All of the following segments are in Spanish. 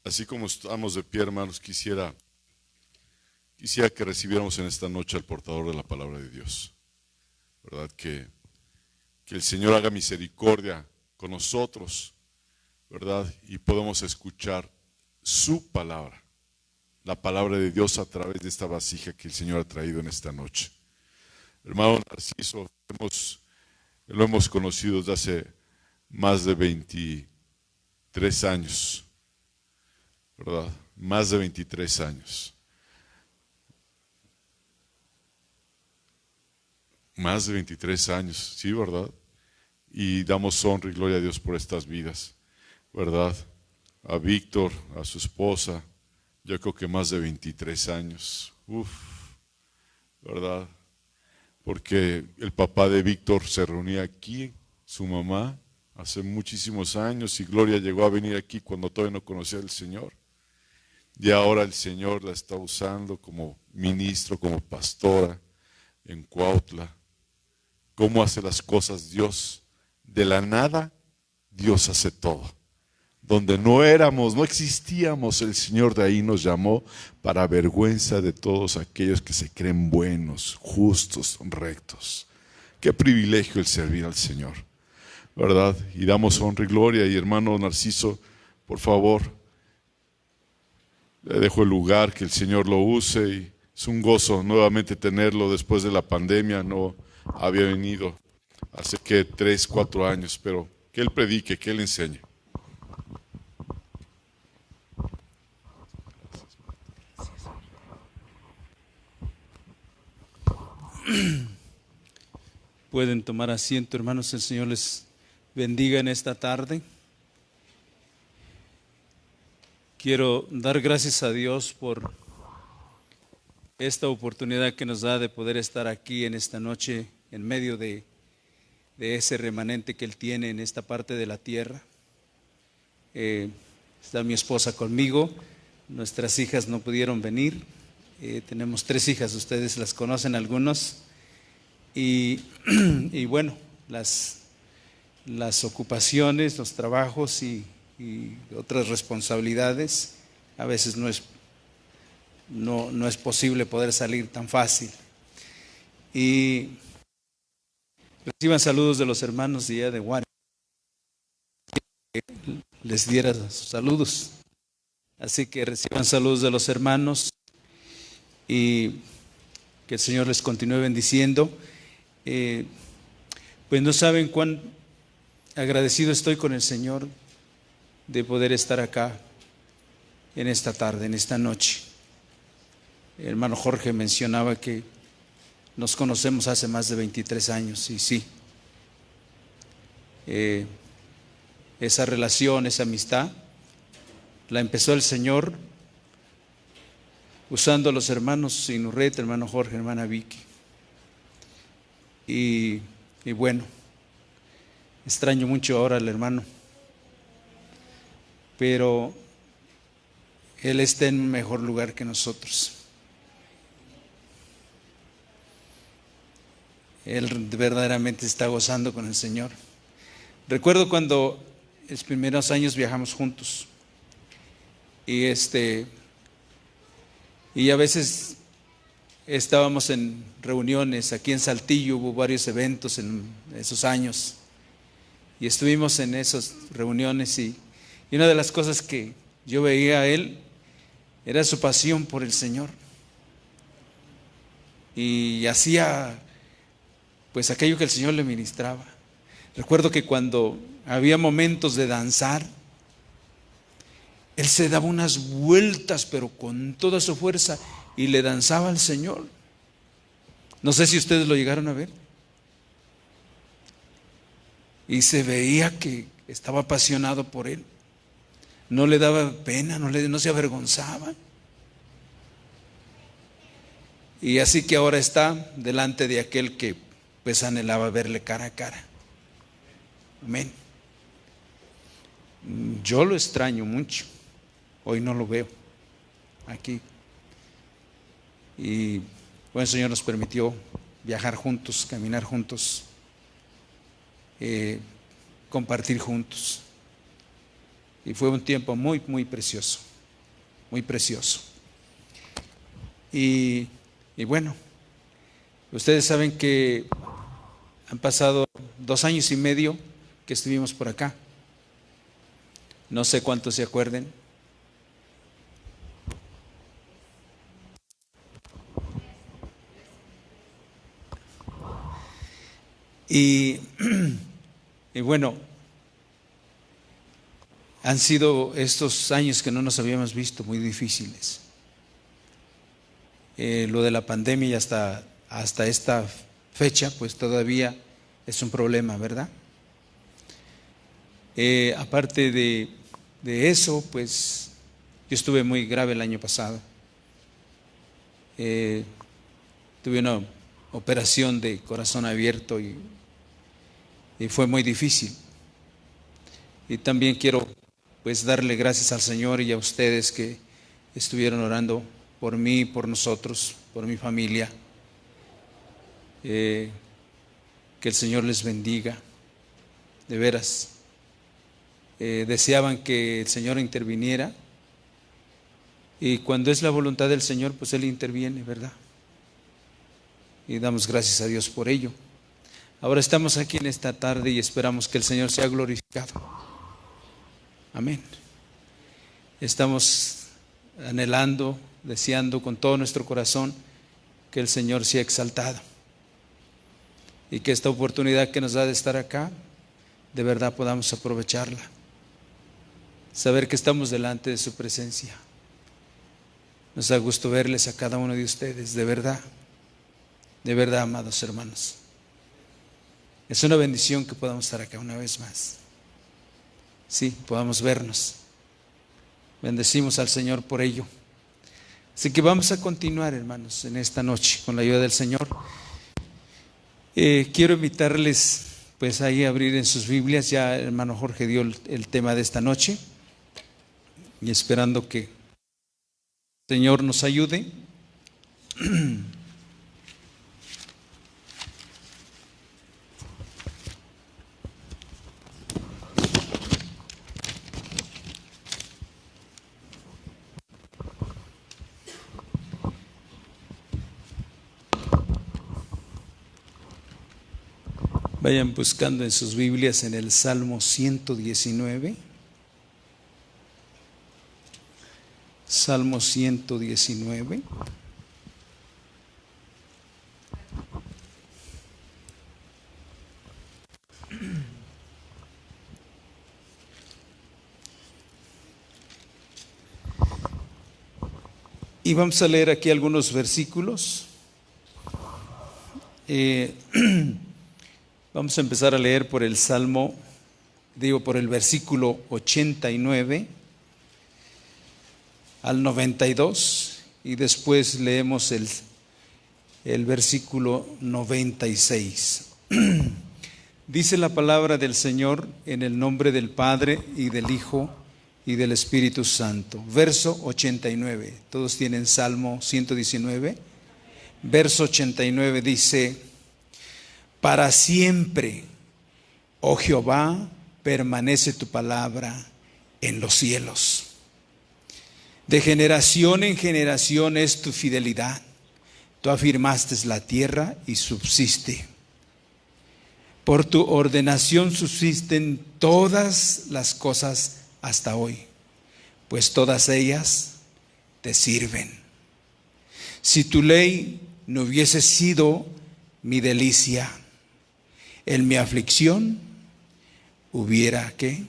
Así como estamos de pie, hermanos, quisiera que recibiéramos en esta noche al portador de la palabra de Dios. ¿Verdad? Que el Señor haga misericordia con nosotros, ¿verdad? Y podamos escuchar su palabra, la palabra de Dios a través de esta vasija que el Señor ha traído en esta noche. Hermano Narciso, lo hemos conocido desde hace más de 23 años, ¿verdad? Más de 23 años. Más de 23 años, sí, ¿verdad? Y damos honra y gloria a Dios por estas vidas, ¿verdad? A Víctor, a su esposa, yo creo que más de 23 años, ¿verdad? Porque el papá de Víctor se reunía aquí, su mamá, hace muchísimos años, y Gloria llegó a venir aquí cuando todavía no conocía al Señor. Y ahora el Señor la está usando como ministro, como pastora en Cuautla. ¿Cómo hace las cosas Dios? De la nada, Dios hace todo. Donde no éramos, no existíamos, el Señor de ahí nos llamó para vergüenza de todos aquellos que se creen buenos, justos, rectos. Qué privilegio el servir al Señor, ¿verdad? Y damos honra y gloria. Y hermano Narciso, por favor, le dejo el lugar, que el Señor lo use. Y es un gozo nuevamente tenerlo después de la pandemia. No había venido hace que 3, 4 años, pero que Él predique, que Él enseñe. Pueden tomar asiento, hermanos. El Señor les bendiga en esta tarde. Quiero dar gracias a Dios por esta oportunidad que nos da de poder estar aquí en esta noche en medio de ese remanente que Él tiene en esta parte de la tierra. Está mi esposa conmigo. Nuestras hijas no pudieron venir. Tenemos 3 hijas, ustedes las conocen algunos. Y bueno, las ocupaciones, los trabajos y otras responsabilidades, a veces no es posible poder salir tan fácil. Y reciban saludos de los hermanos de allá de Guario, que les diera sus saludos. Así que reciban saludos de los hermanos y que el Señor les continúe bendiciendo. Pues no saben cuán agradecido estoy con el Señor de poder estar acá en esta tarde, en esta noche. El hermano Jorge mencionaba que nos conocemos hace más de 23 años, y sí, esa relación, esa amistad, la empezó el Señor usando a los hermanos Inurreta, hermano Jorge, hermana Vicky. Y bueno, extraño mucho ahora al hermano, pero él está en un mejor lugar que nosotros. Él verdaderamente está gozando con el Señor. Recuerdo cuando los primeros años viajamos juntos y a veces estábamos en reuniones aquí en Saltillo. Hubo varios eventos en esos años y estuvimos en esas reuniones, y una de las cosas que yo veía a él era su pasión por el Señor, y hacía pues aquello que el Señor le ministraba. Recuerdo que cuando había momentos de danzar, él se daba unas vueltas pero con toda su fuerza y le danzaba al Señor. No sé si ustedes lo llegaron a ver. Y se veía que estaba apasionado por Él. No le daba pena, no se avergonzaba. Y así que ahora está delante de aquel que pues anhelaba verle cara a cara. Amén. Yo lo extraño mucho. Hoy no lo veo aquí. Y bueno, el Señor nos permitió viajar juntos, caminar juntos, compartir juntos. Y fue un tiempo muy, muy precioso. muy precioso. Y bueno, ustedes saben que han pasado 2 años y medio que estuvimos por acá. No sé cuántos se acuerden. Y bueno, han sido estos años que no nos habíamos visto muy difíciles. Lo de la pandemia y hasta esta fecha, pues todavía es un problema, ¿verdad? Aparte de eso, pues yo estuve muy grave el año pasado. Tuve una operación de corazón abierto y fue muy difícil. Y también quiero pues darle gracias al Señor y a ustedes que estuvieron orando por mí, por nosotros, por mi familia. Que el Señor les bendiga, de veras. Deseaban que el Señor interviniera, y cuando es la voluntad del Señor, pues Él interviene, ¿verdad? Y damos gracias a Dios por ello. Ahora estamos aquí en esta tarde y esperamos que el Señor sea glorificado. Amén. Estamos anhelando, deseando con todo nuestro corazón que el Señor sea exaltado y que esta oportunidad que nos da de estar acá, de verdad podamos aprovecharla. Saber que estamos delante de su presencia. Nos da gusto verles a cada uno de ustedes, de verdad, amados hermanos. Es una bendición que podamos estar acá una vez más. Sí, podamos vernos. Bendecimos al Señor por ello. Así que vamos a continuar, hermanos, en esta noche con la ayuda del Señor. Quiero invitarles pues ahí a abrir en sus Biblias. Ya el hermano Jorge dio el tema de esta noche, y esperando que el Señor nos ayude. Vayan buscando en sus Biblias en el Salmo 119. Salmo 119. Y vamos a leer aquí algunos versículos. Vamos a empezar a leer por el por el versículo 89 al 92, y después leemos el versículo 96. Dice la palabra del Señor en el nombre del Padre y del Hijo y del Espíritu Santo. Verso 89. Todos tienen Salmo 119. Verso 89 dice: para siempre, oh Jehová, permanece tu palabra en los cielos. De generación en generación es tu fidelidad. Tú afirmaste la tierra y subsiste. Por tu ordenación subsisten todas las cosas hasta hoy, pues todas ellas te sirven. Si tu ley no hubiese sido mi delicia, en mi aflicción hubiera ¿qué?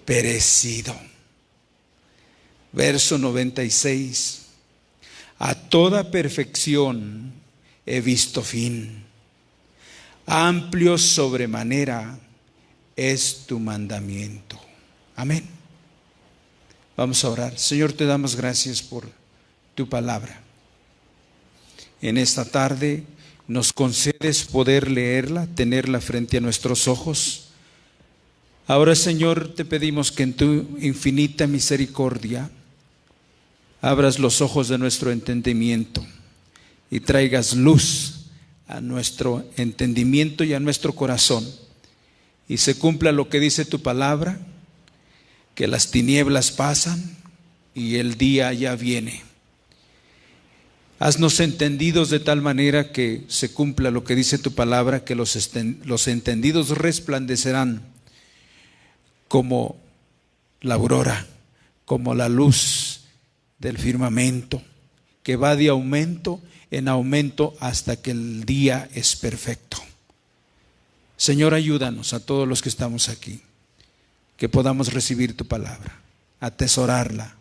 Perecido. Verso 96. A toda perfección he visto fin. Amplio sobremanera es tu mandamiento. Amén. Vamos a orar. Señor, te damos gracias por tu palabra. En esta tarde nos concedes poder leerla, tenerla frente a nuestros ojos. Ahora, Señor, te pedimos que en tu infinita misericordia abras los ojos de nuestro entendimiento y traigas luz a nuestro entendimiento y a nuestro corazón, y se cumpla lo que dice tu palabra, que las tinieblas pasan y el día ya viene. Haznos entendidos de tal manera que se cumpla lo que dice tu palabra, que los entendidos resplandecerán como la aurora, como la luz del firmamento, que va de aumento en aumento hasta que el día es perfecto. Señor, ayúdanos a todos los que estamos aquí, que podamos recibir tu palabra, atesorarla,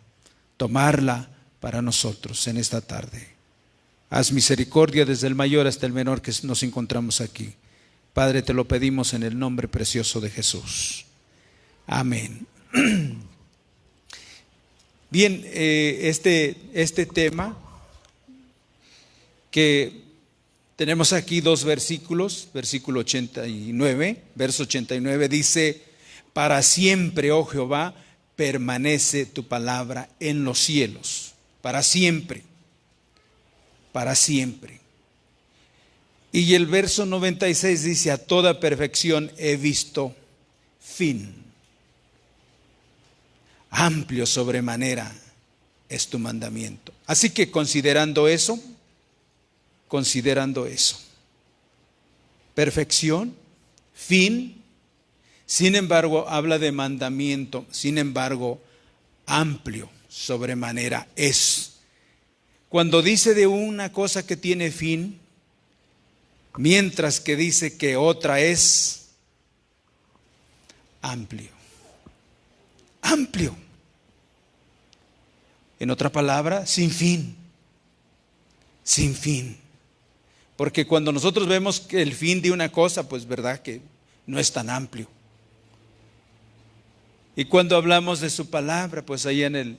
tomarla para nosotros en esta tarde. Haz misericordia desde el mayor hasta el menor que nos encontramos aquí. Padre, te lo pedimos en el nombre precioso de Jesús. Amén. Bien, este tema que tenemos aquí dos versículos, versículo 89, verso 89 dice: para siempre, oh Jehová, permanece tu palabra en los cielos. Para siempre, para siempre. Y el verso 96 dice: a toda perfección he visto fin. Amplio sobremanera es tu mandamiento. Así que considerando eso, perfección, fin, sin embargo habla de mandamiento, sin embargo amplio sobremanera es. Cuando dice de una cosa que tiene fin, mientras que dice que otra es amplio. Amplio. En otra palabra, sin fin. Sin fin. Porque cuando nosotros vemos que el fin de una cosa, pues verdad que no es tan amplio. Y cuando hablamos de su palabra, pues ahí en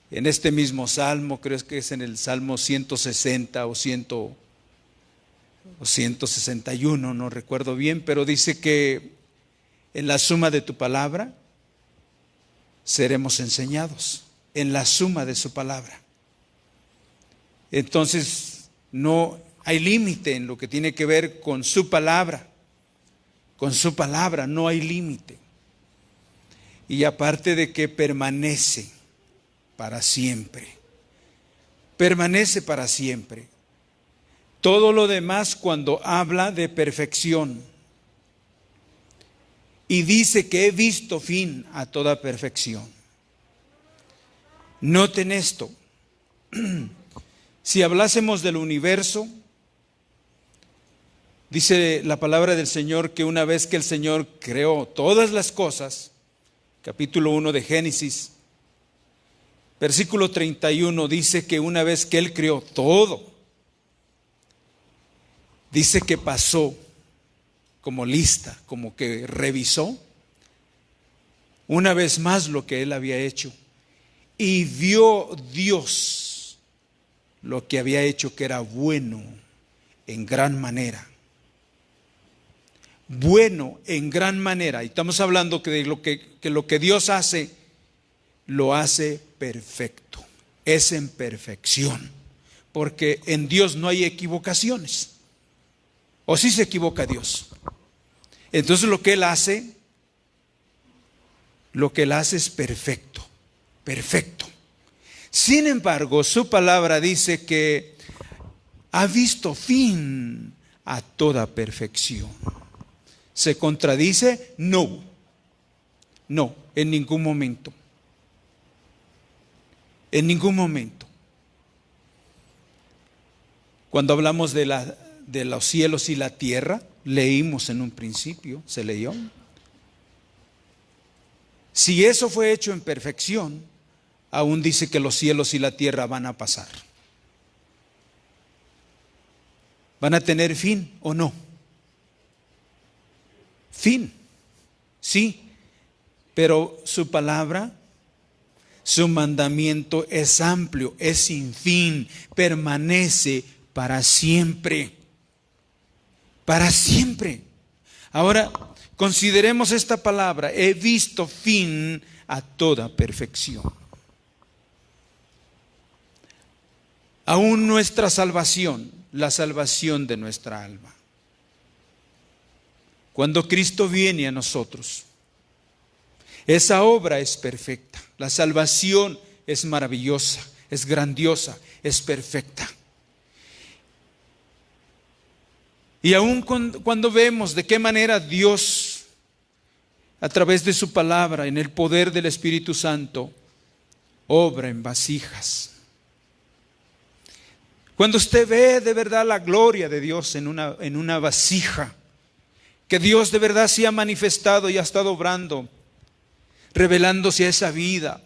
este mismo salmo, creo que es en el Salmo 160 o 161, no recuerdo bien, pero dice que en la suma de tu palabra seremos enseñados, en la suma de su palabra. Entonces no hay límite en lo que tiene que ver con su palabra. Con su palabra no hay límite. Y aparte de que permanece para siempre. Permanece para siempre. Todo lo demás, cuando habla de perfección y dice que he visto fin a toda perfección. Noten esto. Si hablásemos del universo, dice la palabra del Señor que una vez que el Señor creó todas las cosas, capítulo 1 de Génesis, versículo 31, dice que una vez que Él creó todo, dice que pasó como lista, como que revisó una vez más lo que Él había hecho. Y vio Dios lo que había hecho, que era bueno en gran manera. Bueno en gran manera. Y estamos hablando que lo que Dios hace, lo hace perfecto. Es en perfección. Porque en Dios no hay equivocaciones. ¿O sí se equivoca Dios? Entonces lo que Él hace es perfecto. Perfecto. Sin embargo, su palabra dice que ha visto fin a toda perfección. ¿Se contradice? No. No, en ningún momento. En ningún momento. Cuando hablamos de los cielos y la tierra, leímos en un principio, se leyó. Si eso fue hecho en perfección, aún dice que los cielos y la tierra van a pasar. ¿Van a tener fin o no? Fin, sí, pero su palabra, su mandamiento es amplio, es sin fin, permanece para siempre. Para siempre. Ahora, consideremos esta palabra: he visto fin a toda perfección. Aún nuestra salvación, la salvación de nuestra alma. Cuando Cristo viene a nosotros, esa obra es perfecta. La salvación es maravillosa, es grandiosa, es perfecta. Y aun cuando vemos de qué manera Dios, a través de su palabra, en el poder del Espíritu Santo, obra en vasijas. Cuando usted ve de verdad la gloria de Dios en una vasija, que Dios de verdad se ha manifestado y ha estado obrando, revelándose a esa vida,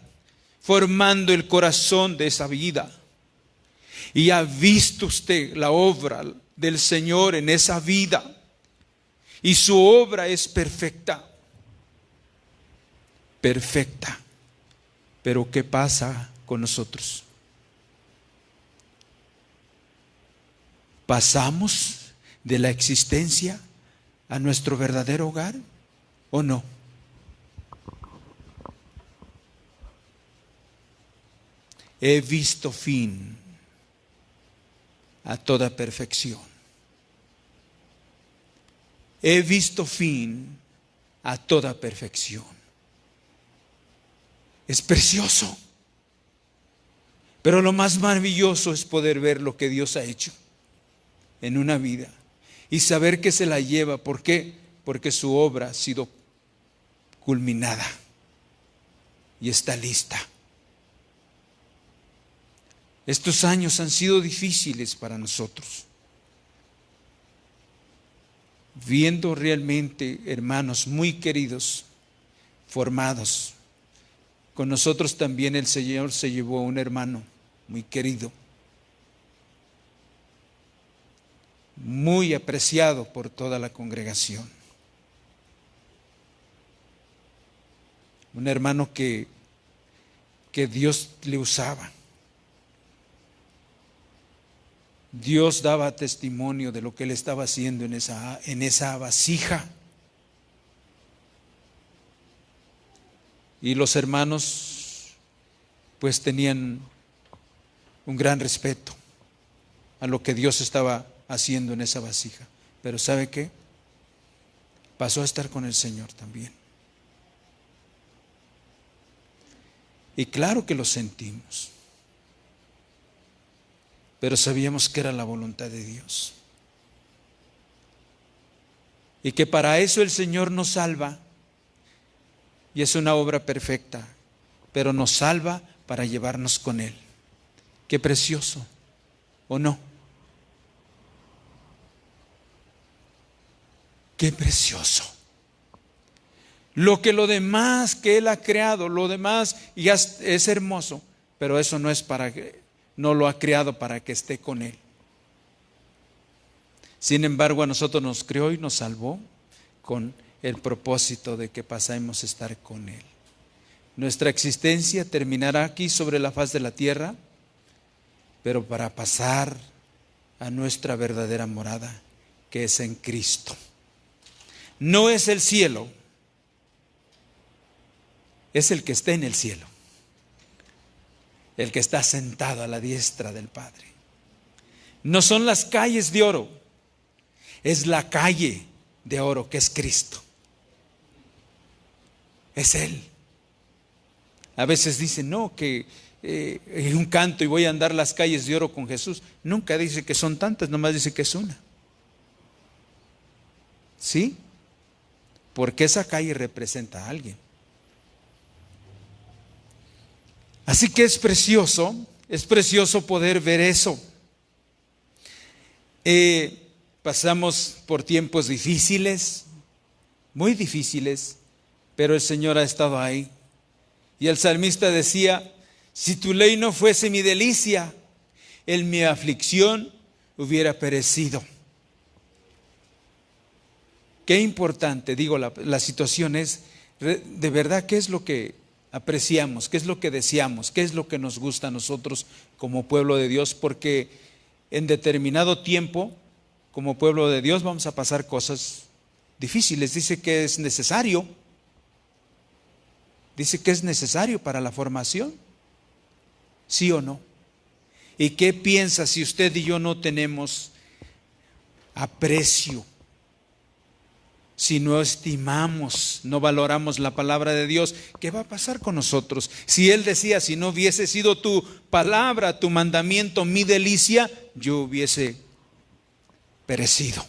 formando el corazón de esa vida. Y ha visto usted la obra del Señor en esa vida. Y su obra es perfecta. Perfecta. Pero ¿qué pasa con nosotros? ¿Pasamos de la existencia a nuestro verdadero hogar o no? He visto fin a toda perfección. He visto fin a toda perfección. Es precioso. Pero lo más maravilloso es poder ver lo que Dios ha hecho en una vida y saber que se la lleva. ¿Por qué? Porque su obra ha sido culminada y está lista. Estos años han sido difíciles para nosotros. Viendo realmente hermanos muy queridos, formados. Con nosotros también el Señor se llevó a un hermano muy querido, muy apreciado por toda la congregación. Un hermano que Dios le usaba. Dios daba testimonio de lo que él estaba haciendo en esa vasija. Y los hermanos pues tenían un gran respeto a lo que Dios estaba haciendo en esa vasija. Pero ¿sabe qué? Pasó a estar con el Señor también. Y claro que lo sentimos. Pero sabíamos que era la voluntad de Dios. Y que para eso el Señor nos salva. Y es una obra perfecta. Pero nos salva para llevarnos con Él. Qué precioso, ¿o no? Qué precioso. Lo demás que Él ha creado, lo demás ya es hermoso. Pero eso no es para que... No lo ha creado para que esté con Él. Sin embargo, a nosotros nos creó y nos salvó con el propósito de que pasemos a estar con Él. Nuestra existencia terminará aquí sobre la faz de la tierra, pero para pasar a nuestra verdadera morada, que es en Cristo. No es el cielo, es el que está en el cielo. El que está sentado a la diestra del Padre. No son las calles de oro, es la calle de oro que es Cristo. Es Él. A veces dicen, no, que un canto y voy a andar las calles de oro con Jesús. Nunca dice que son tantas, nomás dice que es una. ¿Sí? Porque esa calle representa a alguien. Así que es precioso poder ver eso. Pasamos por tiempos difíciles, muy difíciles, pero el Señor ha estado ahí. Y el salmista decía, si tu ley no fuese mi delicia, en mi aflicción hubiera perecido. Qué importante, digo, la situación es, de verdad, ¿qué es lo que apreciamos? ¿Qué es lo que deseamos? ¿Qué es lo que nos gusta a nosotros como pueblo de Dios? Porque en determinado tiempo, como pueblo de Dios, vamos a pasar cosas difíciles. Dice que es necesario. Dice que es necesario para la formación. ¿Sí o no? ¿Y qué piensa si usted y yo no tenemos aprecio? si no estimamos, no valoramos la palabra de Dios, ¿qué va a pasar con nosotros? Si Él decía, si no hubiese sido tu palabra, tu mandamiento, mi delicia, yo hubiese perecido.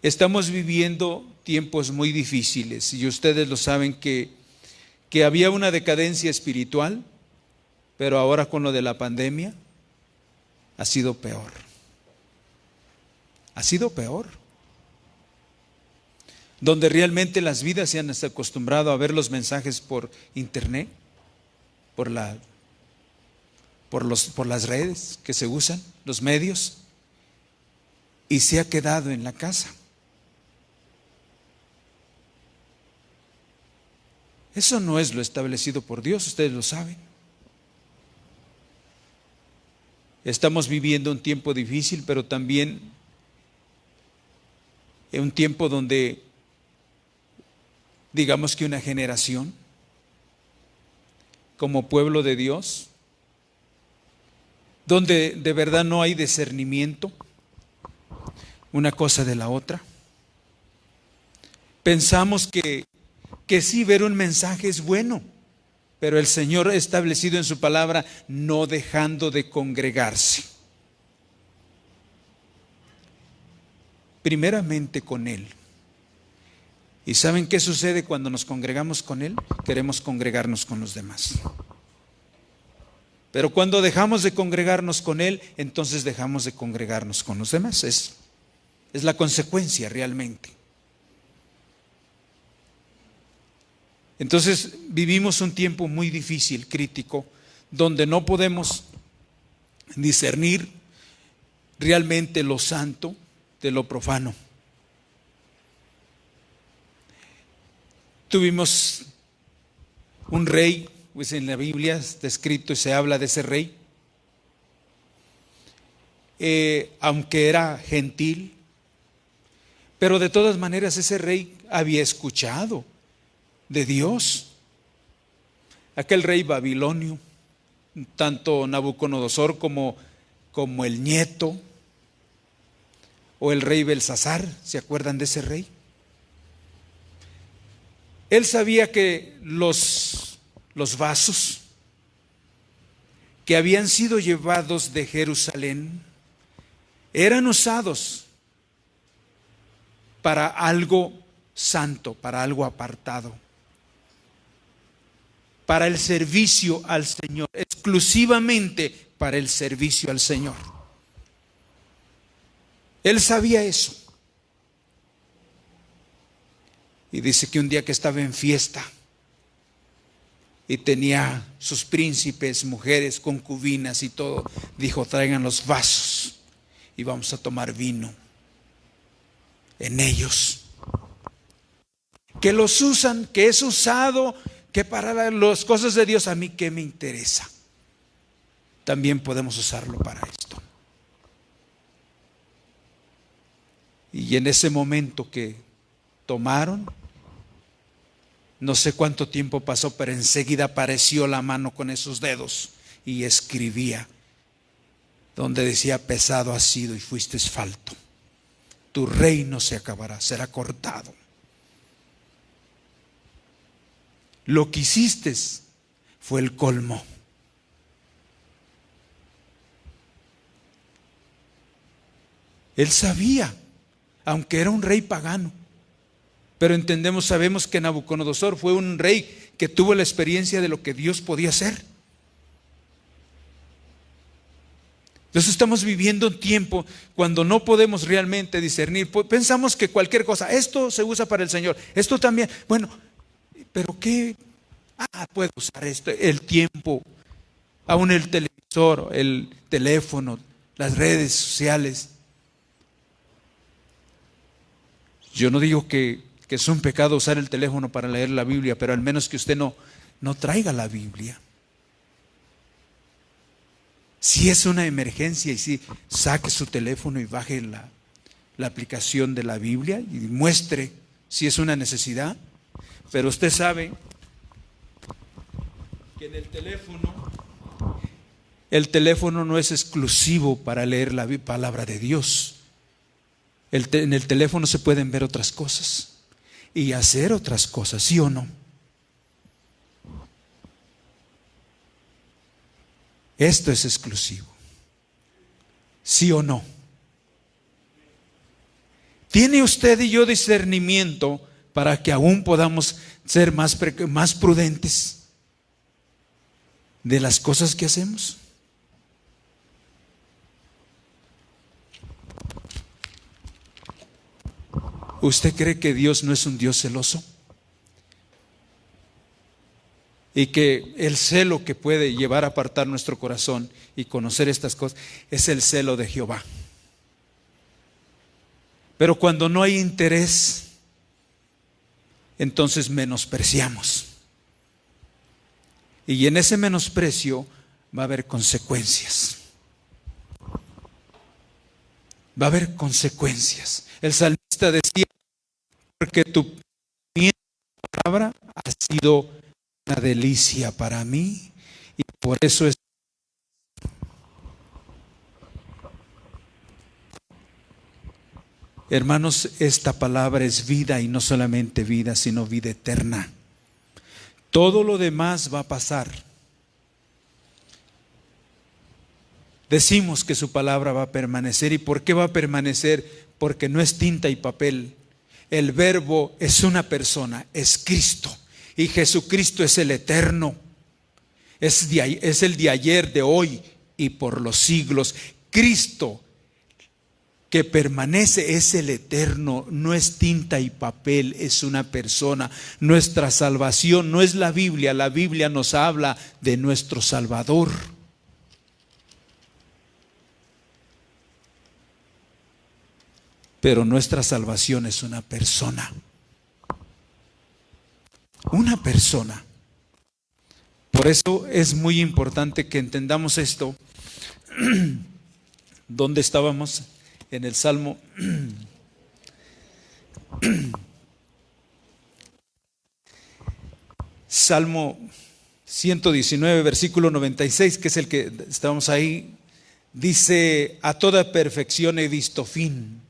Estamos viviendo tiempos muy difíciles y ustedes lo saben que había una decadencia espiritual, pero ahora con lo de la pandemia ha sido peor. Ha sido peor. Donde realmente las vidas se han acostumbrado a ver los mensajes por internet, por las redes que se usan, los medios, y se ha quedado en la casa. Eso no es lo establecido por Dios, ustedes lo saben. Estamos viviendo un tiempo difícil, pero también en un tiempo donde, digamos que una generación, como pueblo de Dios, donde de verdad no hay discernimiento, una cosa de la otra. Pensamos que sí, ver un mensaje es bueno, pero el Señor ha establecido en su palabra no dejando de congregarse. Primeramente con Él. ¿Y saben qué sucede cuando nos congregamos con Él? Queremos congregarnos con los demás. Pero cuando dejamos de congregarnos con Él, entonces dejamos de congregarnos con los demás. Es la consecuencia realmente. Entonces vivimos un tiempo muy difícil, crítico, donde no podemos discernir realmente lo santo de lo profano. Tuvimos un rey, pues en la Biblia está escrito y se habla de ese rey, aunque era gentil, pero de todas maneras ese rey había escuchado de Dios. Aquel rey babilonio, tanto Nabucodonosor como el nieto, o el rey Belsasar, ¿se acuerdan de ese rey? Él sabía que los vasos que habían sido llevados de Jerusalén eran usados para algo santo, para algo apartado, para el servicio al Señor, exclusivamente para el servicio al Señor. Él sabía eso. Y dice que un día que estaba en fiesta y tenía sus príncipes, mujeres, concubinas y todo, dijo: traigan los vasos y vamos a tomar vino en ellos. Que los usan, que es usado, que para las cosas de Dios, a mí qué me interesa. También podemos usarlo para esto. Y en ese momento que tomaron, no sé cuánto tiempo pasó, pero enseguida apareció la mano con esos dedos y escribía, donde decía: pesado has sido y fuiste falto. Tu reino se acabará, será cortado. Lo que hiciste fue el colmo. Él sabía, aunque era un rey pagano, pero sabemos que Nabucodonosor fue un rey que tuvo la experiencia de lo que Dios podía hacer. Entonces estamos viviendo un tiempo cuando no podemos realmente discernir. Pensamos que cualquier cosa, esto se usa para el Señor, esto también, bueno, pero ¿qué? Puedo usar esto, el tiempo, aún el televisor, el teléfono, las redes sociales. Yo no digo que es un pecado usar el teléfono para leer la Biblia, pero al menos que usted no traiga la Biblia. Si es una emergencia, y si saque su teléfono y baje la aplicación de la Biblia y muestre si es una necesidad. Pero usted sabe que en el teléfono no es exclusivo para leer la palabra de Dios. En el teléfono se pueden ver otras cosas y hacer otras cosas, ¿sí o no? Esto es exclusivo, ¿sí o no? ¿Tiene usted y yo discernimiento para que aún podamos ser más prudentes de las cosas que hacemos? ¿Usted cree que Dios no es un Dios celoso? Y que el celo que puede llevar a apartar nuestro corazón y conocer estas cosas es el celo de Jehová. Pero cuando no hay interés, entonces menospreciamos. Y en ese menosprecio va a haber consecuencias. Va a haber consecuencias. El salmista decía, porque tu palabra ha sido una delicia para mí, y por eso es. Hermanos, esta palabra es vida, y no solamente vida, sino vida eterna. Todo lo demás va a pasar. Decimos que su palabra va a permanecer. ¿Y por qué va a permanecer? Porque no es tinta y papel. El verbo es una persona, es Cristo. Y Jesucristo es el eterno. Es el de ayer, de hoy y por los siglos. Cristo que permanece es el eterno, no es tinta y papel, es una persona. Nuestra salvación no es la Biblia nos habla de nuestro Salvador. Pero nuestra salvación es una persona. Una persona. Por eso es muy importante que entendamos esto. ¿Dónde estábamos? En el Salmo. Salmo 119, versículo 96, que es el que estábamos ahí. Dice: a toda perfección he visto fin.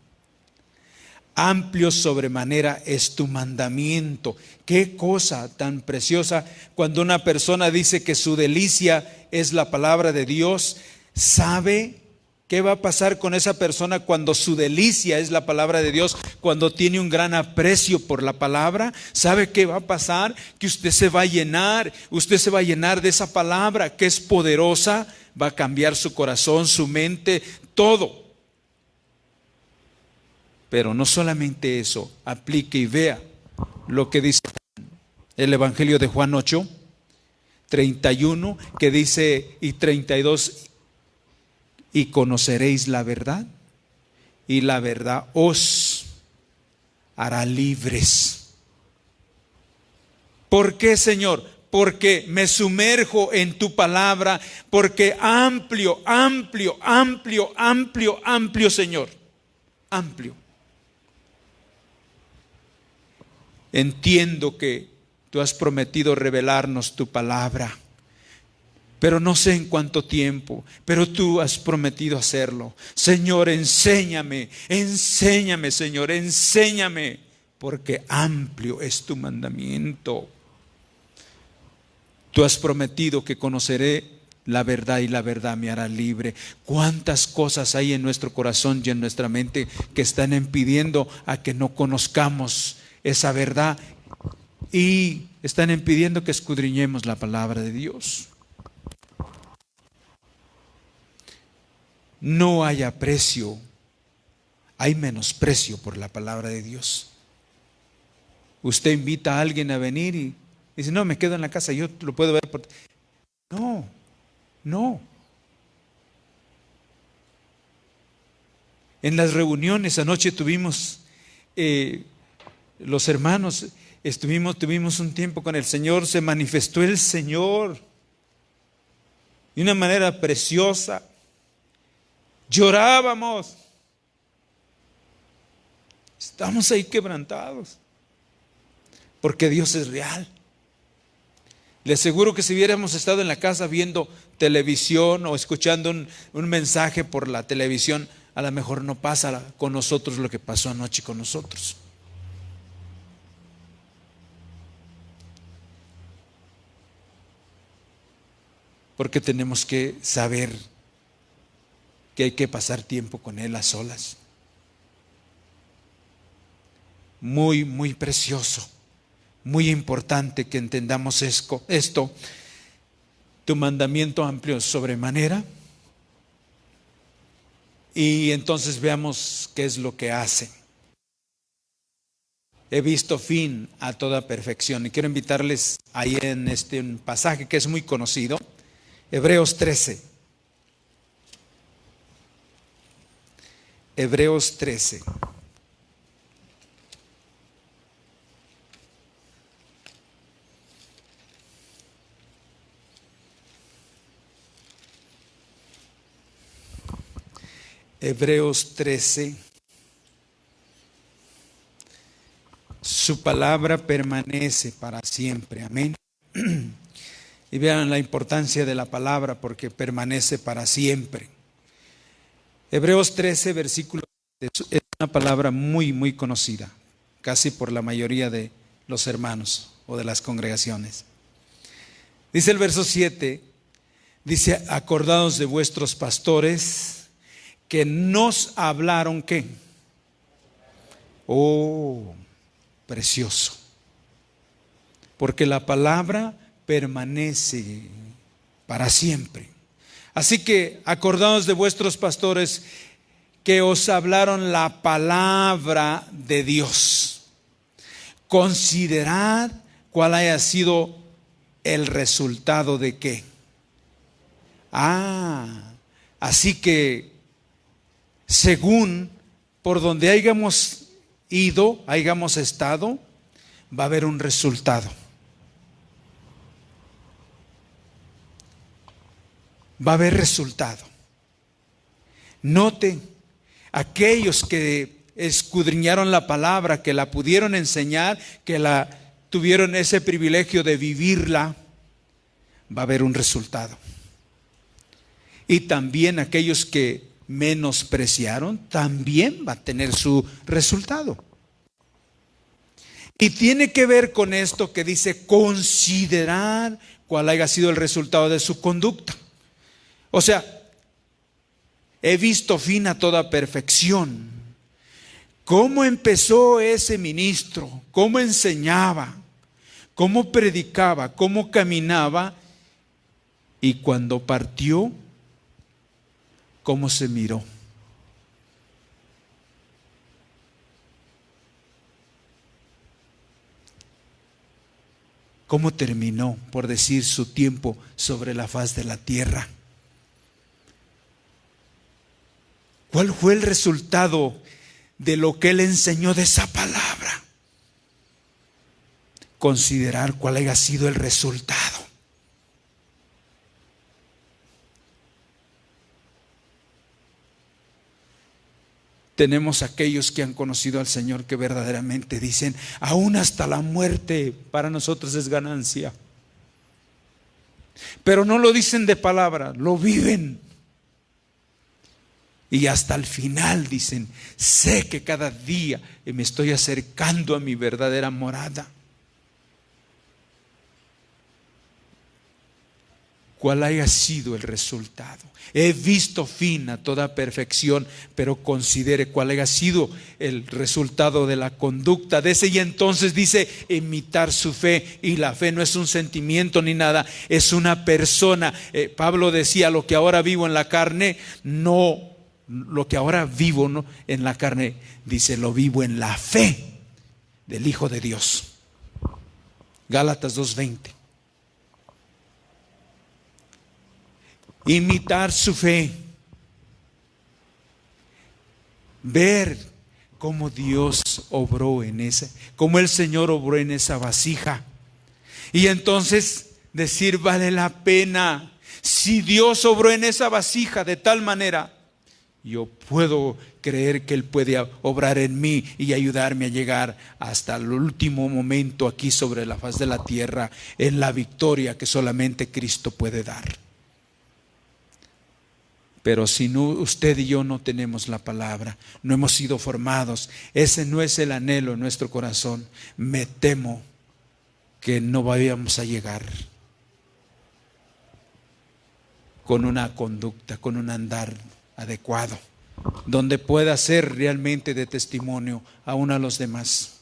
Amplio sobremanera es tu mandamiento. Qué cosa tan preciosa cuando una persona dice que su delicia es la palabra de Dios. ¿Sabe qué va a pasar con esa persona cuando su delicia es la palabra de Dios? Cuando tiene un gran aprecio por la palabra, ¿sabe qué va a pasar? Que usted se va a llenar de esa palabra que es poderosa, va a cambiar su corazón, su mente, todo. Pero no solamente eso, aplique y vea lo que dice el Evangelio de Juan 8, 31, que dice, y 32, y conoceréis la verdad, y la verdad os hará libres. ¿Por qué, Señor? Porque me sumerjo en tu palabra, porque amplio, Señor, amplio. Entiendo que tú has prometido revelarnos tu palabra, pero no sé en cuánto tiempo, pero tú has prometido hacerlo. Señor, enséñame, Señor, enséñame, porque amplio es tu mandamiento. Tú has prometido que conoceré la verdad y la verdad me hará libre. ¿Cuántas cosas hay en nuestro corazón y en nuestra mente que están impidiendo a que no conozcamos esa verdad y están impidiendo que escudriñemos la palabra de Dios? No hay aprecio, hay menosprecio por la palabra de Dios. Usted invita a alguien a venir y dice: no, me quedo en la casa, yo lo puedo ver por... No. En las reuniones anoche tuvimos, los hermanos, tuvimos un tiempo con el Señor, se manifestó el Señor de una manera preciosa. Llorábamos. Estamos ahí quebrantados, porque Dios es real. Le aseguro que si hubiéramos estado en la casa viendo televisión o escuchando un mensaje por la televisión, a lo mejor no pasa con nosotros lo que pasó anoche con nosotros. Porque tenemos que saber que hay que pasar tiempo con Él a solas. Muy, muy precioso, muy importante que entendamos esto. Tu mandamiento amplio sobremanera. Y entonces veamos qué es lo que hace. He visto fin a toda perfección. Y quiero invitarles ahí en este pasaje que es muy conocido. Hebreos 13. Hebreos 13. Hebreos 13. Su palabra permanece para siempre. Amén. Y vean la importancia de la palabra porque permanece para siempre. Hebreos 13, versículo 7, es una palabra muy, muy conocida, casi por la mayoría de los hermanos o de las congregaciones. Dice el verso 7, dice, acordaos de vuestros pastores que nos hablaron, ¿qué? Oh, precioso. Porque la palabra permanece para siempre. Así que acordaos de vuestros pastores que os hablaron la palabra de Dios. Considerad cuál haya sido el resultado de qué. Así que según por donde hayamos ido, hayamos estado, va a haber un resultado. Va a haber resultado. Note, aquellos que escudriñaron la palabra, que la pudieron enseñar, que la tuvieron ese privilegio de vivirla, va a haber un resultado. Y también aquellos que menospreciaron, también va a tener su resultado. Y tiene que ver con esto que dice considerar cuál haya sido el resultado de su conducta. O sea, he visto fin a toda perfección. ¿Cómo empezó ese ministro? ¿Cómo enseñaba? ¿Cómo predicaba? ¿Cómo caminaba? Y cuando partió, ¿cómo se miró? ¿Cómo terminó, por decir, su tiempo sobre la faz de la tierra? ¿Cuál fue el resultado de lo que él enseñó de esa palabra? Considerar cuál haya sido el resultado. Tenemos aquellos que han conocido al Señor que verdaderamente dicen, aún hasta la muerte para nosotros es ganancia. Pero no lo dicen de palabra, lo viven. Y hasta el final dicen, sé que cada día me estoy acercando a mi verdadera morada. ¿Cuál haya sido el resultado? He visto fin a toda perfección, pero considere cuál haya sido el resultado de la conducta de ese. Y entonces dice, imitar su fe. Y la fe no es un sentimiento ni nada, es una persona. Pablo decía, lo que ahora vivo en la carne, no. Lo que ahora vivo, ¿no?, en la carne, dice, lo vivo en la fe del Hijo de Dios. Gálatas 2:20. Imitar su fe. Ver cómo Dios obró en esa, cómo el Señor obró en esa vasija. Y entonces decir, vale la pena. Si Dios obró en esa vasija de tal manera, yo puedo creer que Él puede obrar en mí y ayudarme a llegar hasta el último momento aquí sobre la faz de la tierra, en la victoria que solamente Cristo puede dar. Pero si no, usted y yo no tenemos la palabra, no hemos sido formados, ese no es el anhelo en nuestro corazón, me temo que no vayamos a llegar con una conducta, con un andar adecuado, donde pueda ser realmente de testimonio aún a los demás.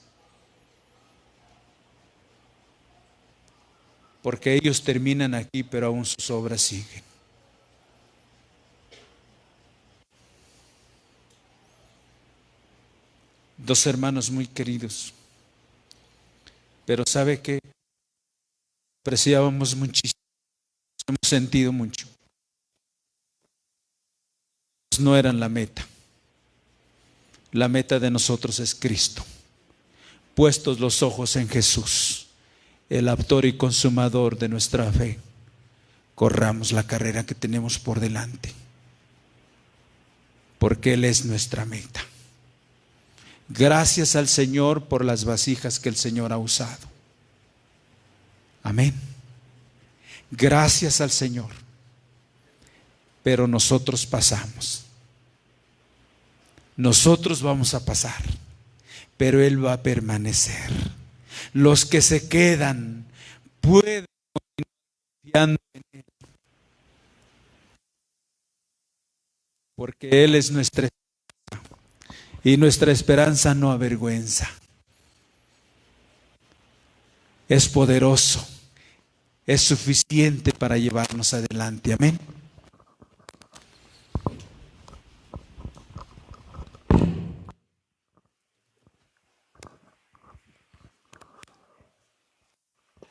Porque ellos terminan aquí, pero aún sus obras siguen. Dos hermanos muy queridos, pero ¿sabe qué? Apreciábamos muchísimo, hemos sentido mucho. No eran la meta. La meta de nosotros es Cristo. Puestos los ojos en Jesús, el autor y consumador de nuestra fe, corramos la carrera que tenemos por delante, porque Él es nuestra meta. Gracias al Señor por las vasijas que el Señor ha usado. Amén. Gracias al Señor. Pero nosotros pasamos. Nosotros vamos a pasar, pero Él va a permanecer. Los que se quedan pueden continuar confiando en Él, porque Él es nuestra esperanza, y nuestra esperanza no avergüenza. Es poderoso, es suficiente para llevarnos adelante. Amén.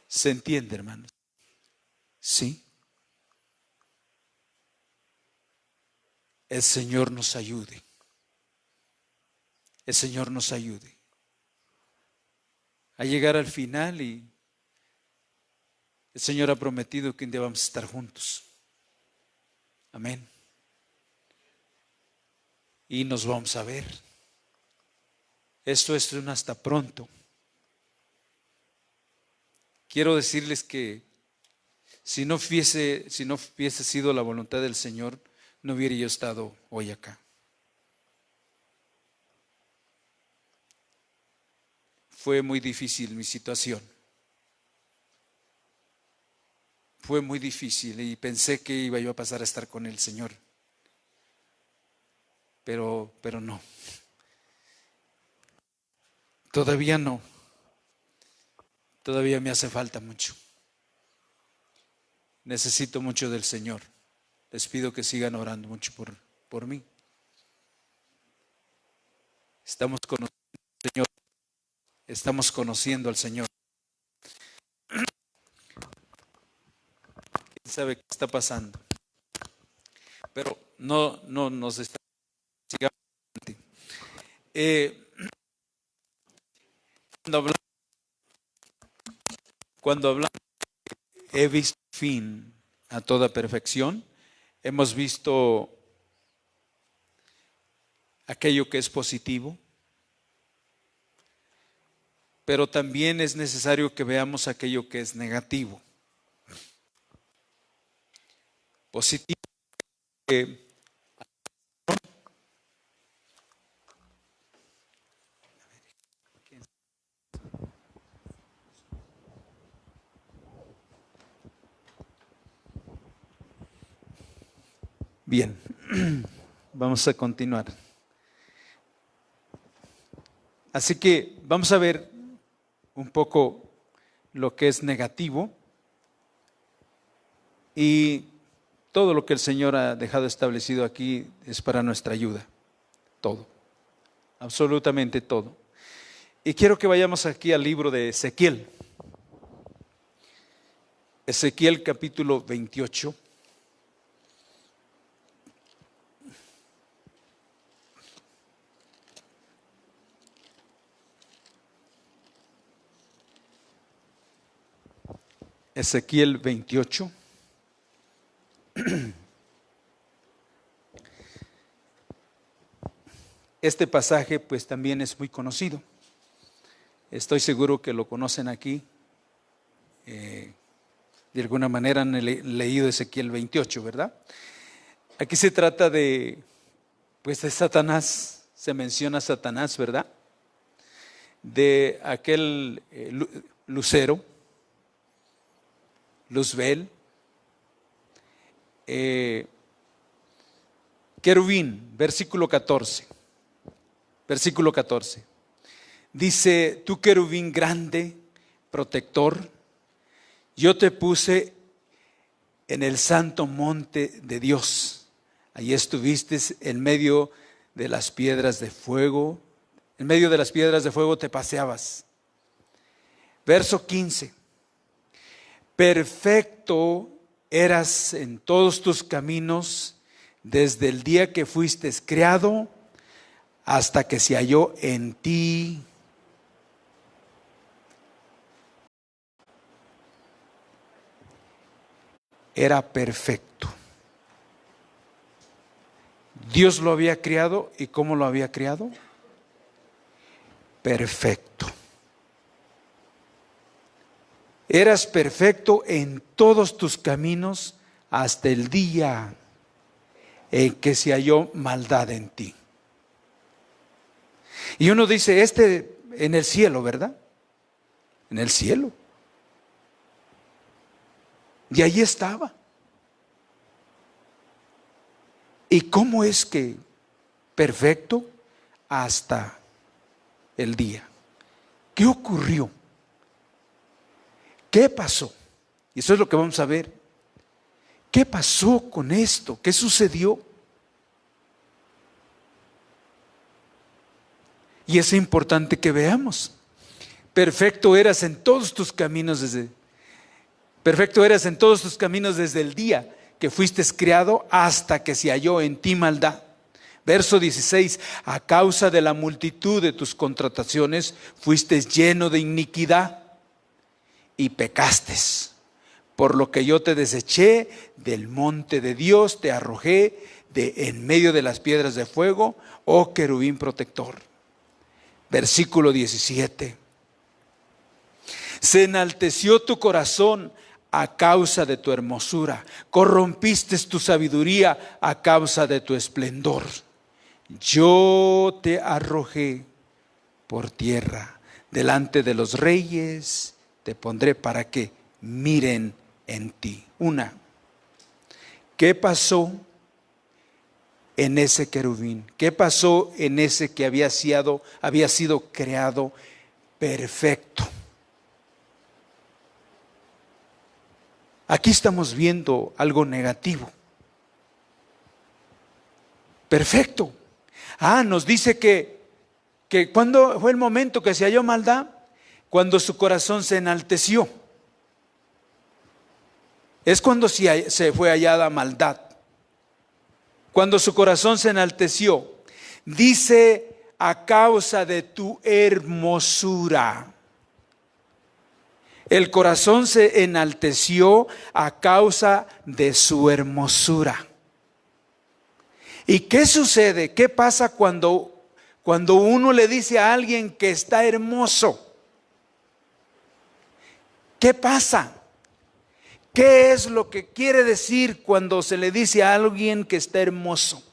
¿Se entiende, hermanos? Sí. El Señor nos ayude. El Señor nos ayude a llegar al final, y el Señor ha prometido que un día vamos a estar juntos. Amén. Y nos vamos a ver. Esto es un hasta pronto. Quiero decirles que si no hubiese sido la voluntad del Señor, no hubiera yo estado hoy acá. Fue muy difícil mi situación. Fue muy difícil y pensé que iba yo a pasar a estar con el Señor. Pero no. Todavía no. Todavía me hace falta mucho. Necesito mucho del Señor. Les pido que sigan orando mucho por mí. Estamos conociendo al Señor. Estamos conociendo al Señor. ¿Quién sabe qué está pasando? Pero no nos está. Sigamos adelante. Cuando hablamos, he visto fin a toda perfección. Hemos visto aquello que es positivo, pero también es necesario que veamos aquello que es negativo. Positivo, bien, vamos a continuar. Así que vamos a ver un poco lo que es negativo y todo lo que el Señor ha dejado establecido aquí es para nuestra ayuda. Todo, absolutamente todo. Y quiero que vayamos aquí al libro de Ezequiel. Ezequiel capítulo 28. Ezequiel 28. Este pasaje pues también es muy conocido. Estoy seguro que lo conocen aquí. De alguna manera han leído Ezequiel 28, ¿verdad? Aquí se trata pues de Satanás, se menciona Satanás, ¿verdad? De aquel lucero, Luzbel, querubín, versículo 14. Versículo 14. Dice, tú querubín grande, protector, yo te puse en el santo monte de Dios. Allí estuviste en medio de las piedras de fuego. En medio de las piedras de fuego te paseabas. Verso 15. Perfecto eras en todos tus caminos desde el día que fuiste creado hasta que se halló en ti era perfecto. Dios lo había creado, ¿y cómo lo había creado? Perfecto. Eras perfecto en todos tus caminos hasta el día en que se halló maldad en ti. Y uno dice, en el cielo, ¿verdad? En el cielo. Y allí estaba. ¿Y cómo es que perfecto hasta el día? ¿Qué ocurrió? ¿Qué pasó? Y eso es lo que vamos a ver. ¿Qué pasó con esto? ¿Qué sucedió? Y es importante que veamos. Perfecto eras en todos tus caminos desde el día que fuiste criado hasta que se halló en ti maldad. Verso 16, a causa de la multitud de tus contrataciones fuiste lleno de iniquidad y pecaste, por lo que yo te deseché del monte de Dios, te arrojé en medio de las piedras de fuego, oh querubín protector. Versículo 17, se enalteció tu corazón a causa de tu hermosura, corrompiste tu sabiduría a causa de tu esplendor. Yo te arrojé por tierra, delante de los reyes te pondré para que miren en ti. ¿Qué pasó en ese querubín? ¿Qué pasó en ese que había sido creado perfecto? Aquí estamos viendo algo negativo. Perfecto. Nos dice que cuando fue el momento que se halló maldad, cuando su corazón se enalteció. Es cuando se fue hallada maldad. Cuando su corazón se enalteció. Dice, a causa de tu hermosura. El corazón se enalteció a causa de su hermosura. ¿Y qué sucede? ¿Qué pasa cuando uno le dice a alguien que está hermoso? ¿Qué pasa? ¿Qué es lo que quiere decir cuando se le dice a alguien que está hermoso?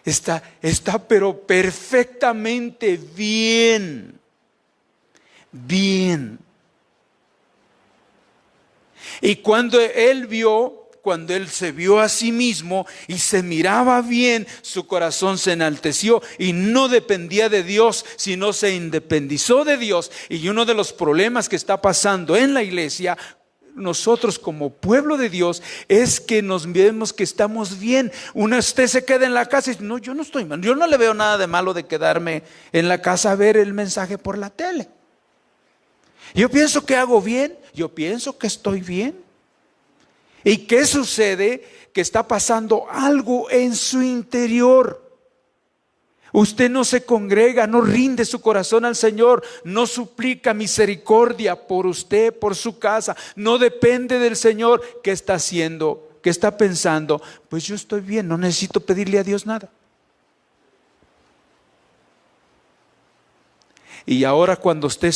Está pero perfectamente bien. Bien. Y cuando él se vio a sí mismo y se miraba bien, su corazón se enalteció y no dependía de Dios, sino se independizó de Dios. Y uno de los problemas que está pasando en la iglesia, nosotros como pueblo de Dios, es que nos vemos que estamos bien. Usted se queda en la casa y dice, no, yo no estoy mal, yo no le veo nada de malo de quedarme en la casa a ver el mensaje por la tele. Yo pienso que hago bien, yo pienso que estoy bien. ¿Y qué sucede? Que está pasando algo en su interior. Usted no se congrega, no rinde su corazón al Señor, no suplica misericordia por usted, por su casa, no depende del Señor. ¿Qué está haciendo? ¿Qué está pensando? Pues yo estoy bien, no necesito pedirle a Dios nada. Y ahora cuando usted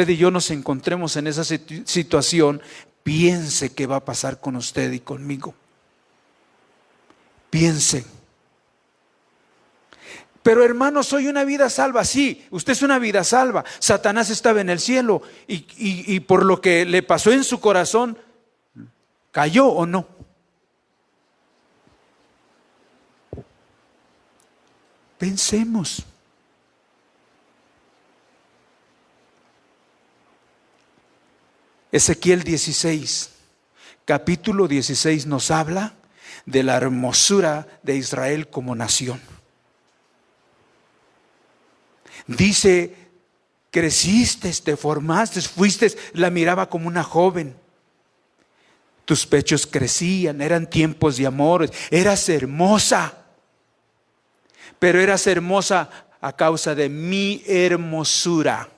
y yo nos encontremos en esa situación, piense qué va a pasar con usted y conmigo. Piense. Pero hermano, soy una vida salva. Sí, usted es una vida salva. Satanás estaba en el cielo y por lo que le pasó en su corazón, ¿cayó o no? Pensemos. Ezequiel 16, capítulo 16 nos habla de la hermosura de Israel como nación. Dice, creciste, te formaste, fuiste, la miraba como una joven. Tus pechos crecían, eran tiempos de amor, eras hermosa. Pero eras hermosa a causa de mi hermosura.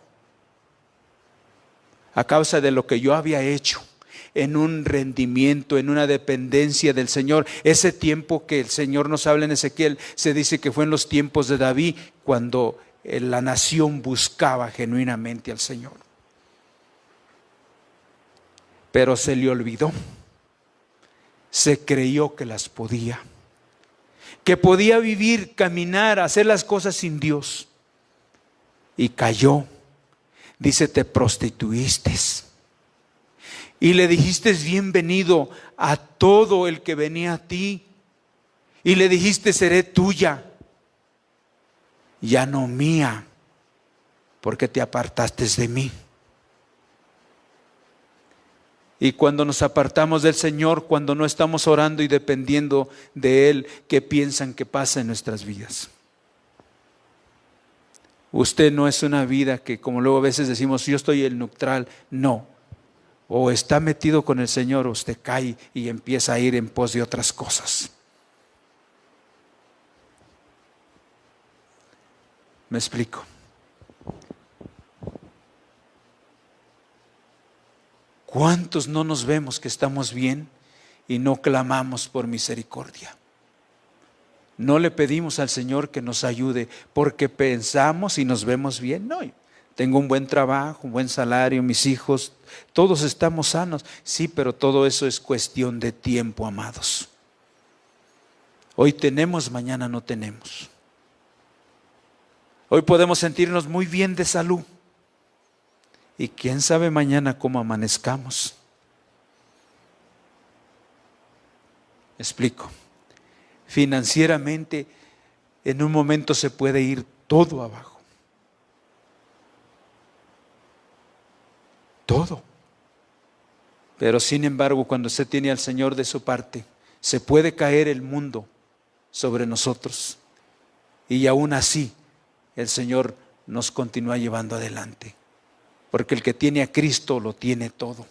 A causa de lo que yo había hecho. En un rendimiento, en una dependencia del Señor. Ese tiempo que el Señor nos habla en Ezequiel, se dice que fue en los tiempos de David, cuando la nación buscaba genuinamente al Señor. Pero se le olvidó. Se creyó que las podía. Que podía vivir, caminar, hacer las cosas sin Dios. Y cayó. Dice, te prostituiste. Y le dijiste bienvenido a todo el que venía a ti. Y le dijiste, seré tuya. Ya no mía, porque te apartaste de mí. Y cuando nos apartamos del Señor, cuando no estamos orando y dependiendo de Él, ¿qué piensan que pasa en nuestras vidas? Usted no es una vida que, como luego a veces decimos, yo estoy en neutral. No. O está metido con el Señor, o usted cae y empieza a ir en pos de otras cosas. ¿Me explico? ¿Cuántos no nos vemos que estamos bien y no clamamos por misericordia? No le pedimos al Señor que nos ayude porque pensamos y nos vemos bien. No, tengo un buen trabajo, un buen salario, mis hijos, todos estamos sanos. Sí, pero todo eso es cuestión de tiempo, amados. Hoy tenemos, mañana no tenemos. Hoy podemos sentirnos muy bien de salud. Y quién sabe mañana cómo amanezcamos. Explico. Financieramente, en un momento se puede ir todo abajo. Todo. Pero sin embargo, cuando se tiene al Señor de su parte, se puede caer el mundo sobre nosotros. Y aún así, el Señor nos continúa llevando adelante. Porque el que tiene a Cristo lo tiene todo.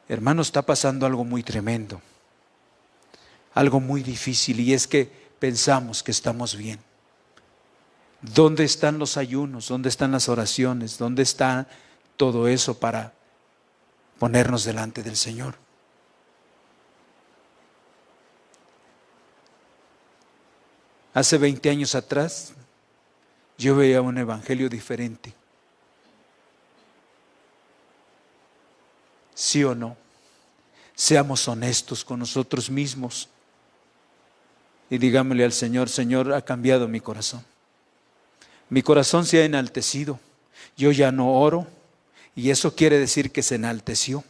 Hermano, está pasando algo muy tremendo. Algo muy difícil, y es que pensamos que estamos bien. ¿Dónde están los ayunos? ¿Dónde están las oraciones? ¿Dónde está todo eso para ponernos delante del Señor? Hace 20 años atrás, yo veía un evangelio diferente. ¿Sí o no? Seamos honestos con nosotros mismos y digámosle al Señor, Señor, ha cambiado mi corazón. Mi corazón se ha enaltecido. Yo ya no oro y eso quiere decir que se enalteció.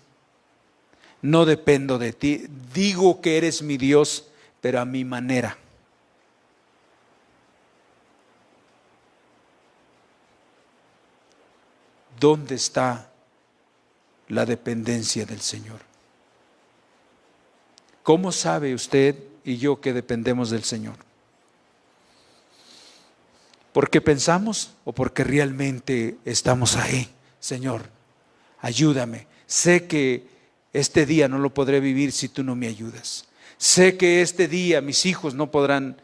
No dependo de ti. Digo que eres mi Dios, pero a mi manera. ¿Dónde está la dependencia del Señor? ¿Cómo sabe usted y yo que dependemos del Señor? ¿Porque pensamos o porque realmente estamos ahí? Señor, ayúdame. Sé que este día no lo podré vivir si tú no me ayudas. Sé que este día mis hijos no podrán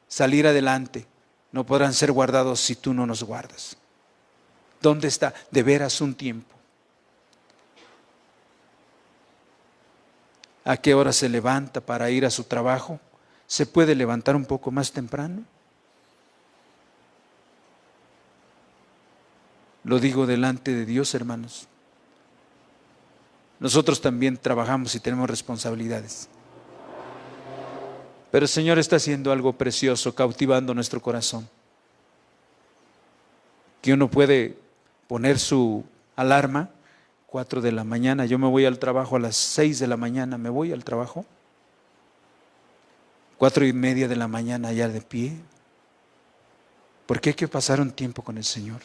salir adelante, no podrán ser guardados si tú no nos guardas. ¿Dónde está? De veras un tiempo. ¿A qué hora se levanta para ir a su trabajo? ¿Se puede levantar un poco más temprano? Lo digo delante de Dios, hermanos. Nosotros también trabajamos y tenemos responsabilidades. Pero el Señor está haciendo algo precioso, cautivando nuestro corazón. Que uno puede poner su alarma, 4 de la mañana. Yo me voy al trabajo a las 6 de la mañana, me voy al trabajo. 4:30 de la mañana ya de pie. Porque hay que pasar un tiempo con el Señor.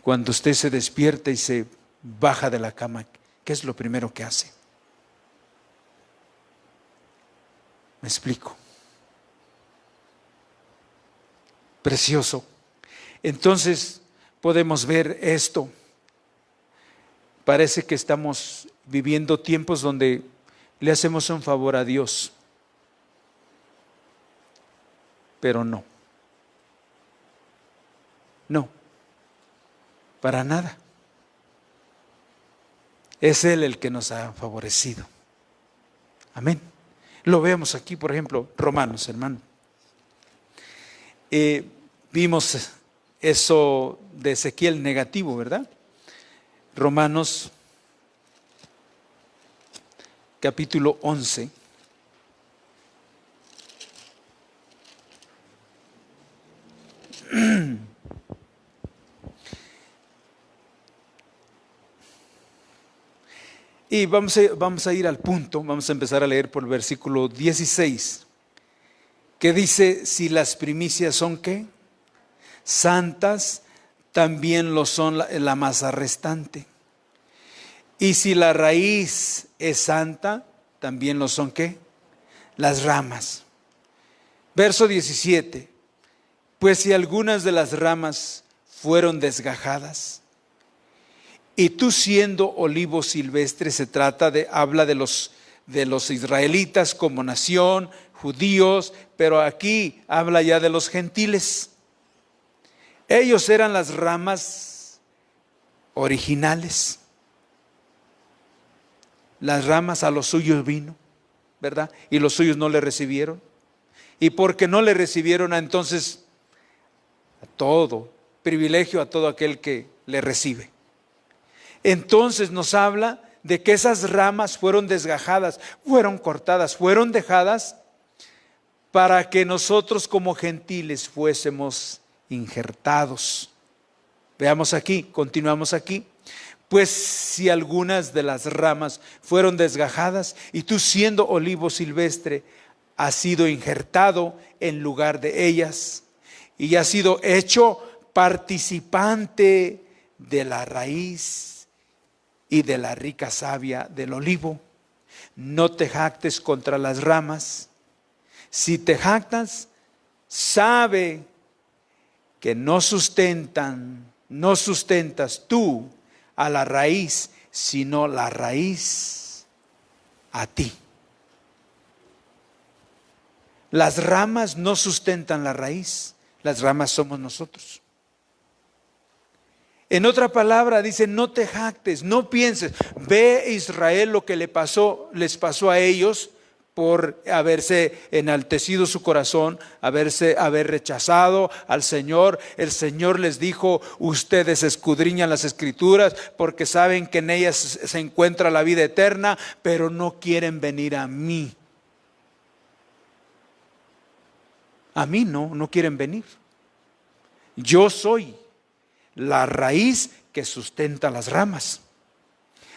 Cuando usted se despierta y se baja de la cama, ¿qué es lo primero que hace? ¿Me explico? Precioso. Entonces podemos ver esto. Parece que estamos viviendo tiempos donde le hacemos un favor a Dios, pero no. No, para nada. Es Él el que nos ha favorecido. Amén. Lo vemos aquí, por ejemplo, Romanos, hermano. Vimos eso de Ezequiel negativo, ¿verdad? Romanos capítulo 11. Y vamos a ir al punto, vamos a empezar a leer por el versículo 16, que dice, si las primicias son ¿qué? Santas, también lo son la masa restante. Y si la raíz es santa, también lo son ¿qué? Las ramas. Verso 17, pues si algunas de las ramas fueron desgajadas, y tú siendo olivo silvestre, habla de los israelitas como nación, judíos, pero aquí habla ya de los gentiles. Ellos eran las ramas originales. Las ramas a los suyos vino, ¿verdad? Y los suyos no le recibieron. Y porque no le recibieron, entonces a todo privilegio a todo aquel que le recibe. Entonces nos habla de que esas ramas fueron desgajadas, fueron cortadas, fueron dejadas para que nosotros como gentiles fuésemos injertados. Veamos aquí, continuamos aquí. Pues si algunas de las ramas fueron desgajadas y tú siendo olivo silvestre has sido injertado en lugar de ellas y has sido hecho participante de la raíz y de la rica savia del olivo. No te jactes contra las ramas. Si te jactas, sabe que no sustentas tú a la raíz, sino la raíz a ti. Las ramas no sustentan la raíz, las ramas somos nosotros. En otra palabra dice, no te jactes, no pienses. Ve Israel lo que les pasó a ellos por haberse enaltecido su corazón, haber rechazado al Señor. El Señor les dijo, ustedes escudriñan las Escrituras porque saben que en ellas se encuentra la vida eterna, pero no quieren venir a mí. A mí no quieren venir. Yo soy la raíz que sustenta las ramas.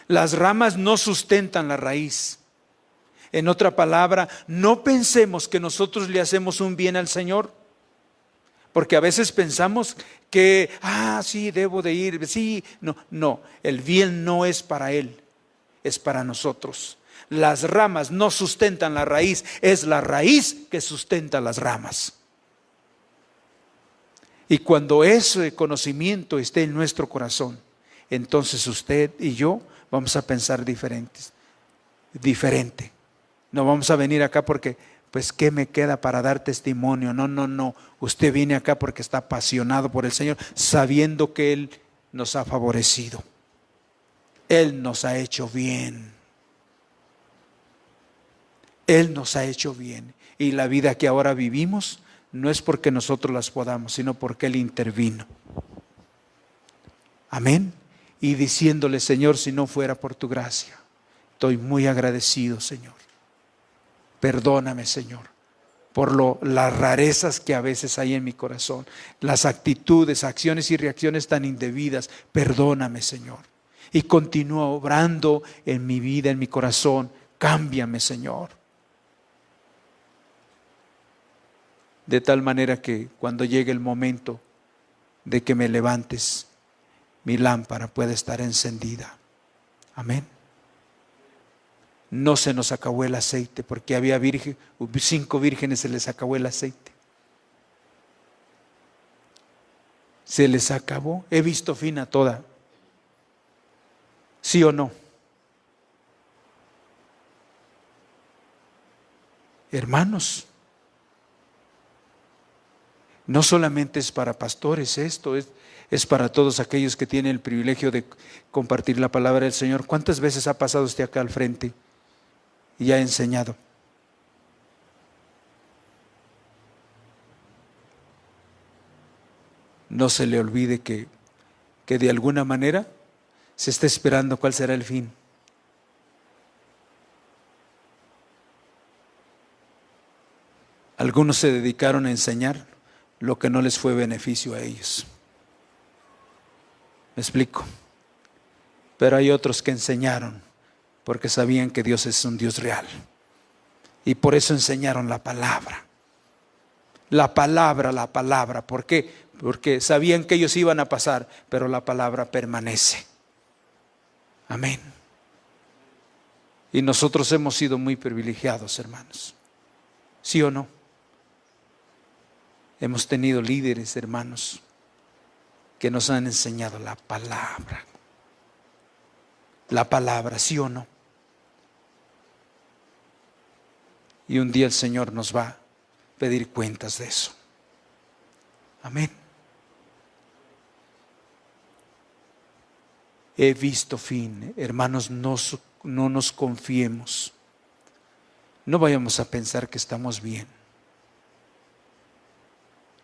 Las ramas no sustentan la raíz. En otra palabra, no pensemos que nosotros le hacemos un bien al Señor, porque a veces pensamos que, sí, debo de ir, sí, no, el bien no es para Él, es para nosotros. Las ramas no sustentan la raíz, es la raíz que sustenta las ramas. Y cuando ese conocimiento esté en nuestro corazón, entonces usted y yo vamos a pensar diferente. No vamos a venir acá porque, pues, ¿qué me queda para dar testimonio? No. Usted viene acá porque está apasionado por el Señor, sabiendo que Él nos ha favorecido. Él nos ha hecho bien. Él nos ha hecho bien. Y la vida que ahora vivimos no es porque nosotros las podamos, sino porque Él intervino. Amén. Y diciéndole, Señor, si no fuera por tu gracia, estoy muy agradecido, Señor. Perdóname, Señor, por las rarezas que a veces hay en mi corazón, las actitudes, acciones y reacciones tan indebidas. Perdóname, Señor. Y continúa obrando en mi vida, en mi corazón. Cámbiame, Señor. De tal manera que cuando llegue el momento de que me levantes, mi lámpara pueda estar encendida. Amén. No se nos acabó el aceite, porque había 5 vírgenes, se les acabó el aceite. Se les acabó. He visto fina toda. ¿Sí o no? Hermanos, no solamente es para pastores esto, es para todos aquellos que tienen el privilegio de compartir la palabra del Señor. ¿Cuántas veces ha pasado usted acá al frente y ha enseñado? No se le olvide que de alguna manera se está esperando cuál será el fin. Algunos se dedicaron a enseñar lo que no les fue beneficio a ellos. ¿Me explico? Pero hay otros que enseñaron porque sabían que Dios es un Dios real. Y por eso enseñaron la palabra. La palabra. ¿Por qué? Porque sabían que ellos iban a pasar, pero la palabra permanece. Amén. Y nosotros hemos sido muy privilegiados, hermanos. ¿Sí o no? Hemos tenido líderes, hermanos, que nos han enseñado la palabra. La palabra, ¿sí o no? Y un día el Señor nos va a pedir cuentas de eso. Amén. He visto fin. Hermanos, no nos confiemos. No vayamos a pensar que estamos bien.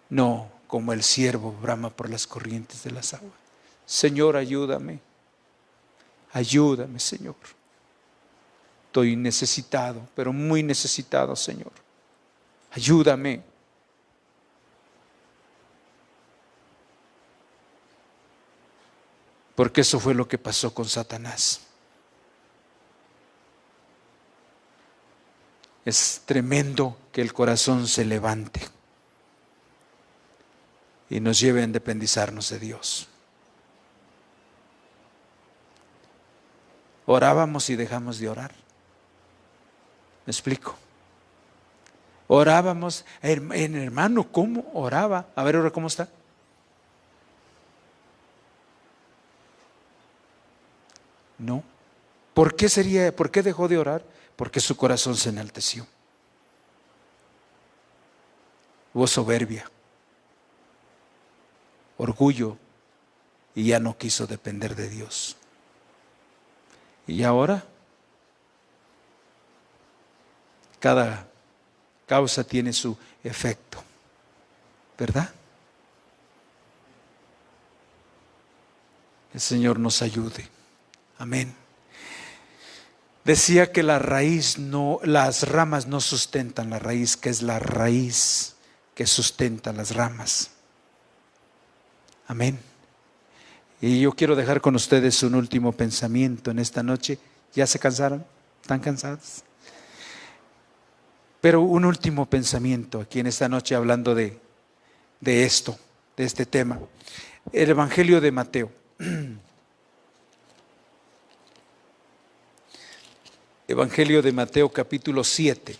No, como el siervo brama por las corrientes de las aguas. Señor, ayúdame. Ayúdame, Señor. Estoy necesitado, pero muy necesitado, Señor. Ayúdame. Porque eso fue lo que pasó con Satanás. Es tremendo que el corazón se levante y nos lleve a independizarnos de Dios. Orábamos y dejamos de orar. ¿Me explico? Orábamos, hermano, ¿cómo oraba? A ver, ahora, ¿cómo está? No. ¿Por qué dejó de orar? Porque su corazón se enalteció. Hubo soberbia, orgullo, y ya no quiso depender de Dios. Y ahora, cada causa tiene su efecto, ¿verdad? El Señor nos ayude. Amén. Decía que las ramas no sustentan la raíz, que es la raíz que sustenta las ramas. Amén. Y yo quiero dejar con ustedes un último pensamiento en esta noche. ¿Ya se cansaron? ¿Están cansados? Pero un último pensamiento aquí en esta noche hablando de esto, de este tema. El Evangelio de Mateo. Evangelio de Mateo capítulo 7.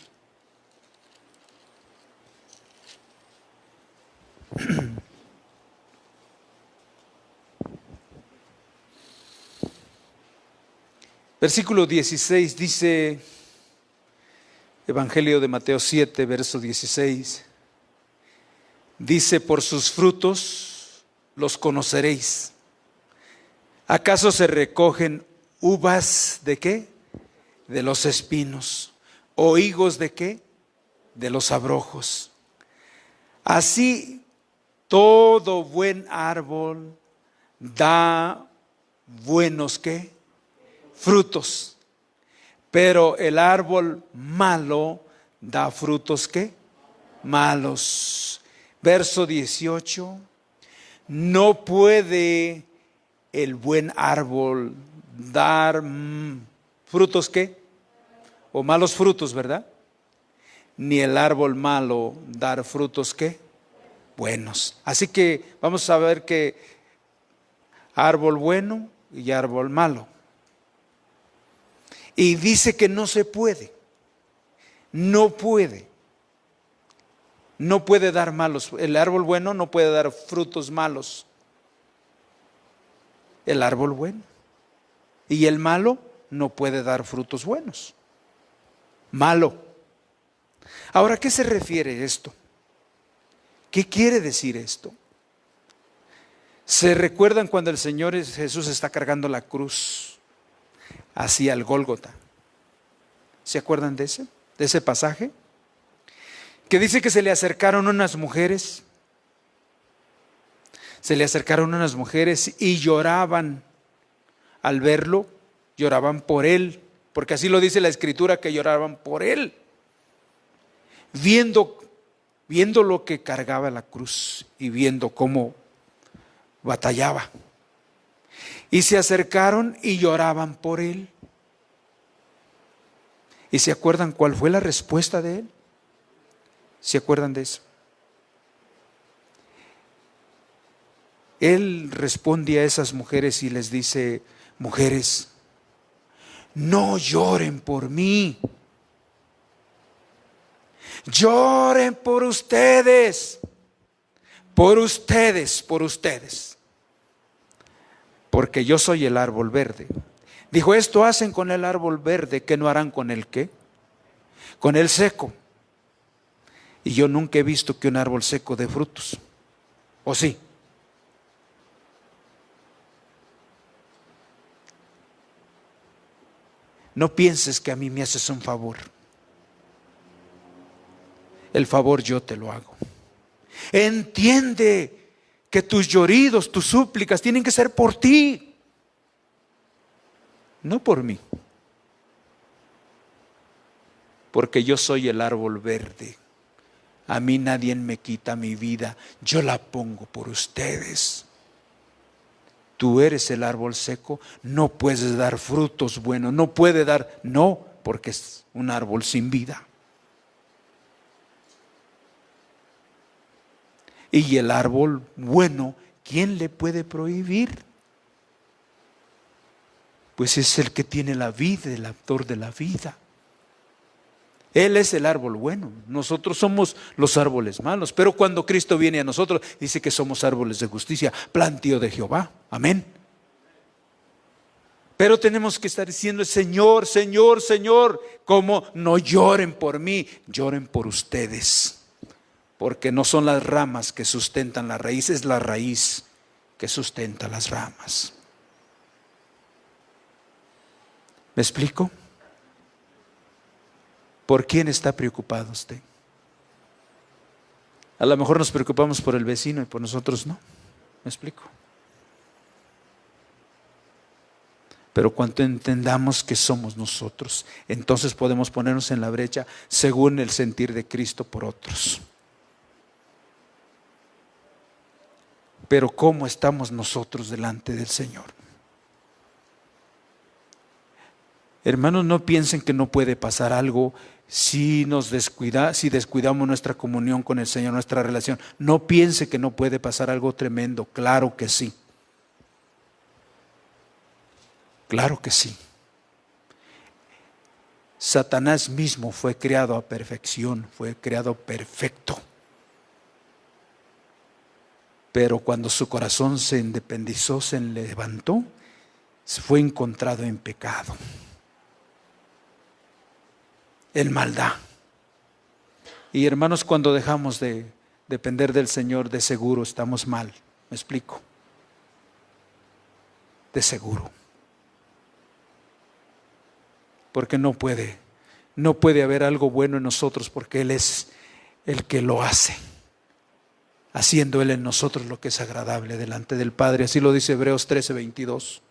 Versículo 16 dice, Evangelio de Mateo 7, verso 16, dice, por sus frutos los conoceréis. ¿Acaso se recogen uvas de qué? De los espinos, o higos ¿de qué? De los abrojos. Así todo buen árbol da buenos ¿qué? Frutos. Pero el árbol malo da frutos ¿qué? Malos. Verso 18. No puede el buen árbol dar frutos ¿qué? O malos frutos, ¿verdad? Ni el árbol malo dar frutos ¿qué? Buenos. Así que vamos a ver que árbol bueno y árbol malo. Y dice que no se puede. No puede. No puede dar malos. El árbol bueno no puede dar frutos malos. El árbol bueno. Y el malo no puede dar frutos buenos. Malo. Ahora, ¿a qué se refiere esto? ¿Qué quiere decir esto? ¿Se recuerdan cuando el Señor Jesús está cargando la cruz hacia el Gólgota? ¿Se acuerdan de ese pasaje? Que dice que se le acercaron unas mujeres. Se le acercaron unas mujeres y lloraban al verlo, lloraban por él, porque así lo dice la Escritura, que lloraban por él, viendo lo que cargaba la cruz y viendo cómo batallaba. Y se acercaron y lloraban por él. ¿Y se acuerdan cuál fue la respuesta de él? ¿Se acuerdan de eso? Él responde a esas mujeres y les dice: mujeres, no lloren por mí, lloren por ustedes, por ustedes, por ustedes, porque yo soy el árbol verde. Dijo: esto hacen con el árbol verde, ¿qué no harán con el qué? Con el seco. Y yo nunca he visto que un árbol seco dé frutos. ¿O sí? No pienses que a mí me haces un favor. El favor yo te lo hago. Entiende que tus lloridos, tus súplicas tienen que ser por ti, no por mí. Porque yo soy el árbol verde. A mí nadie me quita mi vida, yo la pongo por ustedes. Tú eres el árbol seco, no puedes dar frutos buenos, no puede dar, no, porque es un árbol sin vida. Y el árbol bueno, ¿quién le puede prohibir? Pues es el que tiene la vida, el autor de la vida. Él es el árbol bueno, nosotros somos los árboles malos. Pero cuando Cristo viene a nosotros, dice que somos árboles de justicia, plantío de Jehová. Amén. Pero tenemos que estar diciendo: Señor, Señor, Señor, como no lloren por mí, lloren por ustedes. Porque no son las ramas que sustentan la raíz, es la raíz que sustenta las ramas. ¿Me explico? ¿Por quién está preocupado usted? A lo mejor nos preocupamos por el vecino y por nosotros no. ¿Me explico? Pero cuando entendamos que somos nosotros, entonces podemos ponernos en la brecha según el sentir de Cristo por otros. Pero ¿cómo estamos nosotros delante del Señor? Hermanos, no piensen que no puede pasar algo si descuidamos nuestra comunión con el Señor, nuestra relación. No piense que no puede pasar algo tremendo. Claro que sí. Claro que sí. Satanás mismo fue creado a perfección, fue creado perfecto. Pero cuando su corazón se independizó, se levantó, fue encontrado en pecado, en maldad. Y hermanos, cuando dejamos de depender del Señor, de seguro estamos mal. ¿Me explico? De seguro. Porque no puede No puede haber algo bueno en nosotros porque Él es el que lo hace, haciendo Él en nosotros lo que es agradable delante del Padre. Así lo dice Hebreos 13:22.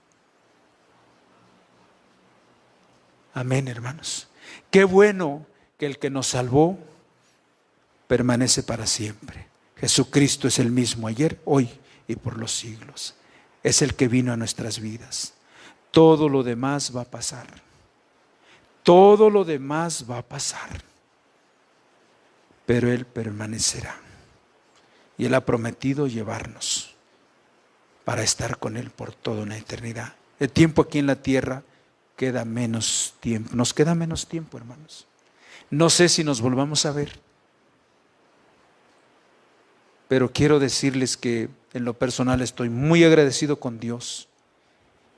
Amén, hermanos. Qué bueno que el que nos salvó permanece para siempre. Jesucristo es el mismo ayer, hoy y por los siglos. Es el que vino a nuestras vidas. Todo lo demás va a pasar. Todo lo demás va a pasar. Pero Él permanecerá. Y Él ha prometido llevarnos para estar con Él por toda una eternidad. El tiempo aquí en la tierra queda menos tiempo. Nos queda menos tiempo, hermanos. No sé si nos volvamos a ver. Pero quiero decirles que en lo personal estoy muy agradecido con Dios.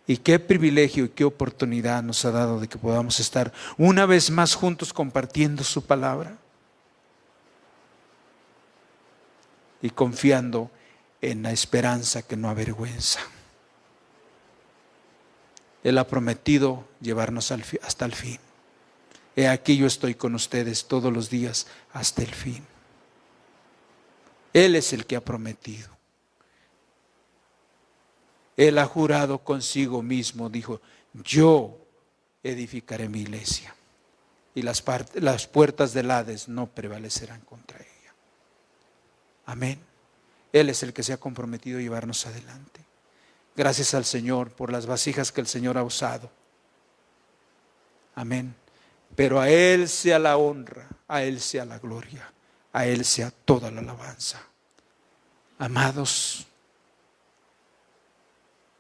Y qué privilegio y qué oportunidad nos ha dado de que podamos estar una vez más juntos compartiendo su palabra. Y confiando en la esperanza que no avergüenza. Él ha prometido llevarnos hasta el fin. He aquí yo estoy con ustedes todos los días hasta el fin. Él es el que ha prometido. Él ha jurado consigo mismo, dijo, yo edificaré mi iglesia y las puertas del Hades no prevalecerán contra ella. Amén. Él es el que se ha comprometido a llevarnos adelante. Gracias al Señor por las vasijas que el Señor ha usado. Amén. Pero a Él sea la honra, a Él sea la gloria, a Él sea toda la alabanza. Amados,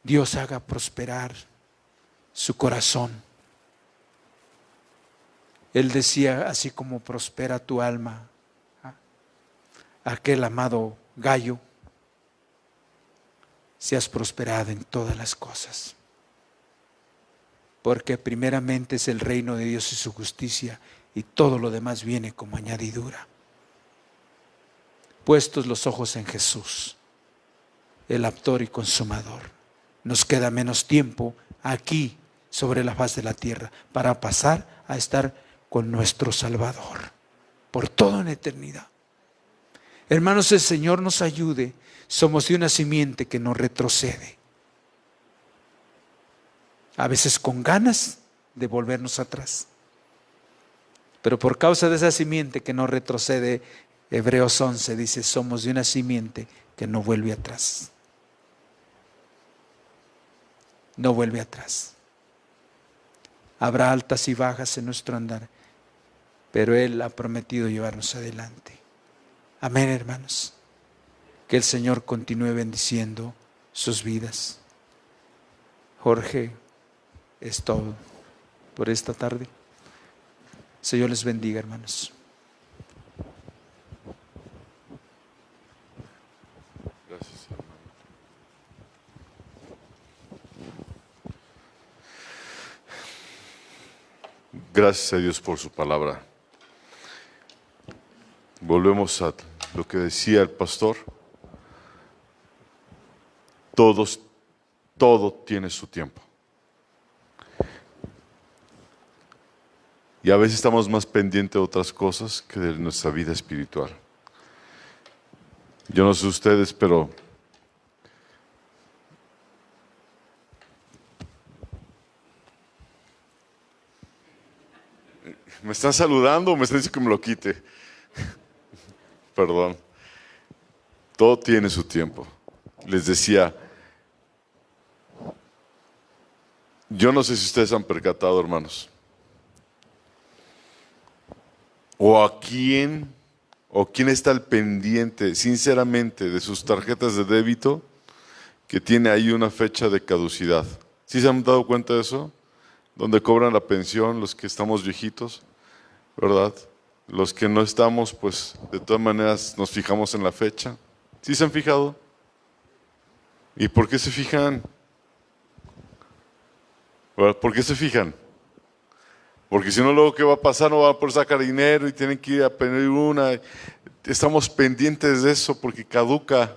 Dios haga prosperar su corazón. Él decía, así como prospera tu alma, aquel amado Gallo, seas prosperado en todas las cosas. Porque primeramente es el reino de Dios y su justicia, y todo lo demás viene como añadidura. Puestos los ojos en Jesús, el autor y consumador. Nos queda menos tiempo aquí sobre la faz de la tierra para pasar a estar con nuestro Salvador por toda una eternidad. Hermanos, el Señor nos ayude. Somos de una simiente que no retrocede. A veces con ganas de volvernos atrás. Pero por causa de esa simiente que no retrocede, Hebreos 11 dice, somos de una simiente que no vuelve atrás. No vuelve atrás. Habrá altas y bajas en nuestro andar, pero Él ha prometido llevarnos adelante. Amén, hermanos. Que el Señor continúe bendiciendo sus vidas. Jorge, es todo por esta tarde. Señor les bendiga, hermanos. Gracias, hermano. Gracias a Dios por su palabra. Volvemos a lo que decía el pastor. Todo tiene su tiempo. Y a veces estamos más pendientes de otras cosas que de nuestra vida espiritual. Yo no sé ustedes, pero ¿me están saludando o me están diciendo que me lo quite? Perdón. Todo tiene su tiempo. Les decía, yo no sé si ustedes han percatado, hermanos, o quién está al pendiente, sinceramente, de sus tarjetas de débito que tiene ahí una fecha de caducidad. ¿Sí se han dado cuenta de eso? Donde cobran la pensión los que estamos viejitos, ¿verdad? Los que no estamos, pues de todas maneras nos fijamos en la fecha. ¿Sí se han fijado? ¿Y por qué se fijan? ¿Por qué se fijan? Porque si no, luego ¿qué va a pasar? No van a poder sacar dinero y tienen que ir a pedir una. Estamos pendientes de eso porque caduca.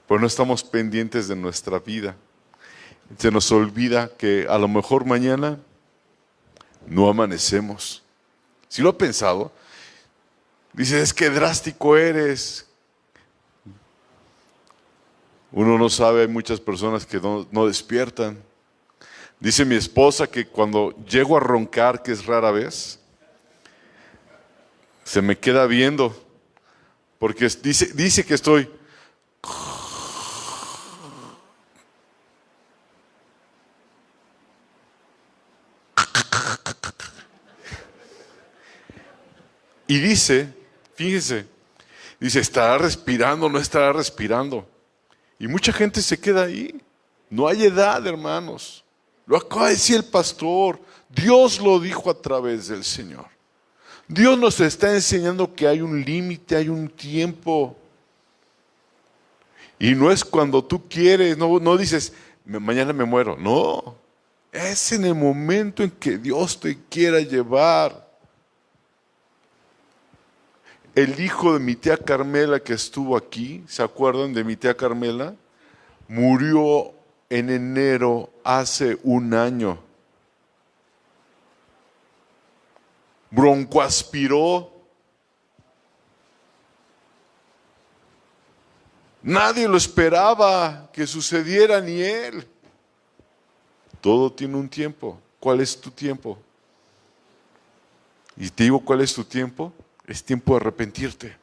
Pero no estamos pendientes de nuestra vida. Se nos olvida que a lo mejor mañana no amanecemos. ¿Sí lo ha pensado? Dice, es que drástico eres. Uno no sabe, hay muchas personas que no despiertan. Dice mi esposa que cuando llego a roncar, que es rara vez, se me queda viendo, porque dice que estoy... Y dice, fíjese, dice, ¿estará respirando? ¿No estará respirando? Y mucha gente se queda ahí. No hay edad, hermanos. Lo acaba de decir el pastor. Dios lo dijo a través del Señor. Dios nos está enseñando que hay un límite, hay un tiempo. Y no es cuando tú quieres, no dices, mañana me muero. No, es en el momento en que Dios te quiera llevar. El hijo de mi tía Carmela que estuvo aquí, ¿se acuerdan de mi tía Carmela? Murió en enero hace un año. Broncoaspiró. Nadie lo esperaba que sucediera, ni él. Todo tiene un tiempo. ¿Cuál es tu tiempo? Y te digo, ¿cuál es tu tiempo? Es tiempo de arrepentirte.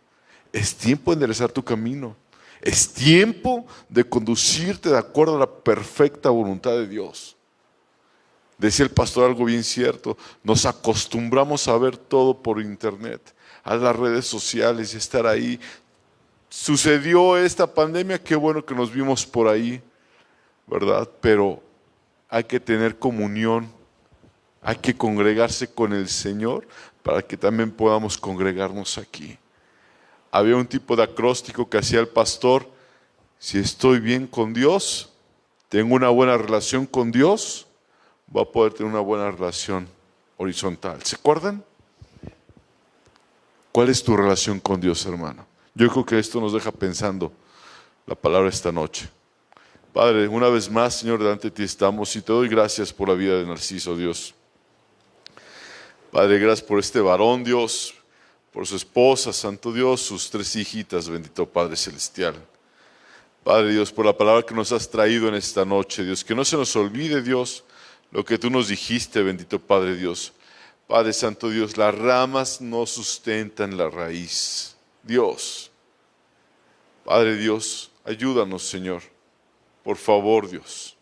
Es tiempo de enderezar tu camino. Es tiempo de conducirte de acuerdo a la perfecta voluntad de Dios. Decía el pastor algo bien cierto. Nos acostumbramos a ver todo por internet, a las redes sociales y estar ahí. Sucedió esta pandemia, qué bueno que nos vimos por ahí, ¿verdad? Pero hay que tener comunión, hay que congregarse con el Señor para que también podamos congregarnos aquí. Había un tipo de acróstico que hacía el pastor: si estoy bien con Dios, tengo una buena relación con Dios, voy a poder tener una buena relación horizontal. ¿Se acuerdan? ¿Cuál es tu relación con Dios, hermano? Yo creo que esto nos deja pensando la palabra esta noche. Padre, una vez más, Señor, delante de ti estamos y te doy gracias por la vida de Narciso, Dios. Padre, gracias por este varón, Dios, por su esposa, Santo Dios, sus 3 hijitas, bendito Padre Celestial. Padre Dios, por la palabra que nos has traído en esta noche, Dios, que no se nos olvide, Dios, lo que tú nos dijiste, bendito Padre Dios. Padre Santo Dios, las ramas no sustentan la raíz. Dios, Padre Dios, ayúdanos, Señor, por favor, Dios,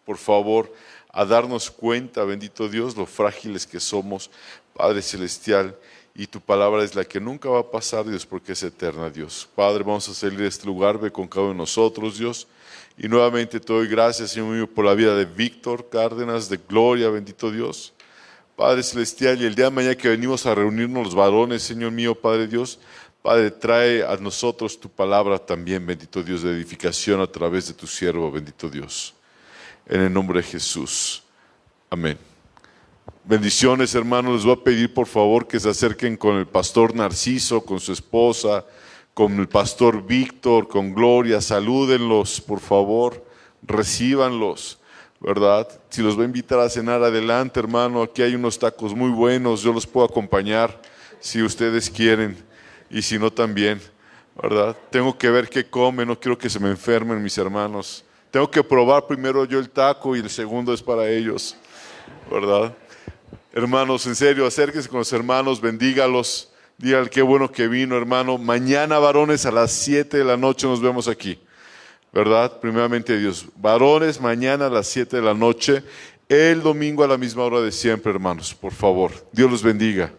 por favor, a darnos cuenta, bendito Dios, lo frágiles que somos, Padre Celestial, y tu palabra es la que nunca va a pasar, Dios, porque es eterna, Dios. Padre, vamos a salir de este lugar, ve con cada uno de nosotros, Dios, y nuevamente te doy gracias, Señor mío, por la vida de Víctor Cárdenas, de Gloria, bendito Dios. Padre Celestial, y el día de mañana que venimos a reunirnos los varones, Señor mío, Padre Dios, Padre, trae a nosotros tu palabra también, bendito Dios, de edificación a través de tu siervo, bendito Dios. En el nombre de Jesús. Amén. Bendiciones, hermanos. Les voy a pedir por favor que se acerquen con el pastor Narciso, con su esposa, con el pastor Víctor, con Gloria. Salúdenlos, por favor. Recíbanlos, ¿verdad? Si los va a invitar a cenar, adelante, hermano. Aquí hay unos tacos muy buenos. Yo los puedo acompañar si ustedes quieren. Y si no, también, ¿verdad? Tengo que ver qué comen. No quiero que se me enfermen mis hermanos. Tengo que probar primero yo el taco y el segundo es para ellos, ¿verdad? Hermanos, en serio, acérquense con los hermanos, bendígalos, díganle qué bueno que vino, hermano. Mañana, varones, a las 7 de la noche nos vemos aquí, ¿verdad? Primeramente Dios. Varones, mañana a las 7 de la noche, el domingo a la misma hora de siempre, hermanos, por favor. Dios los bendiga.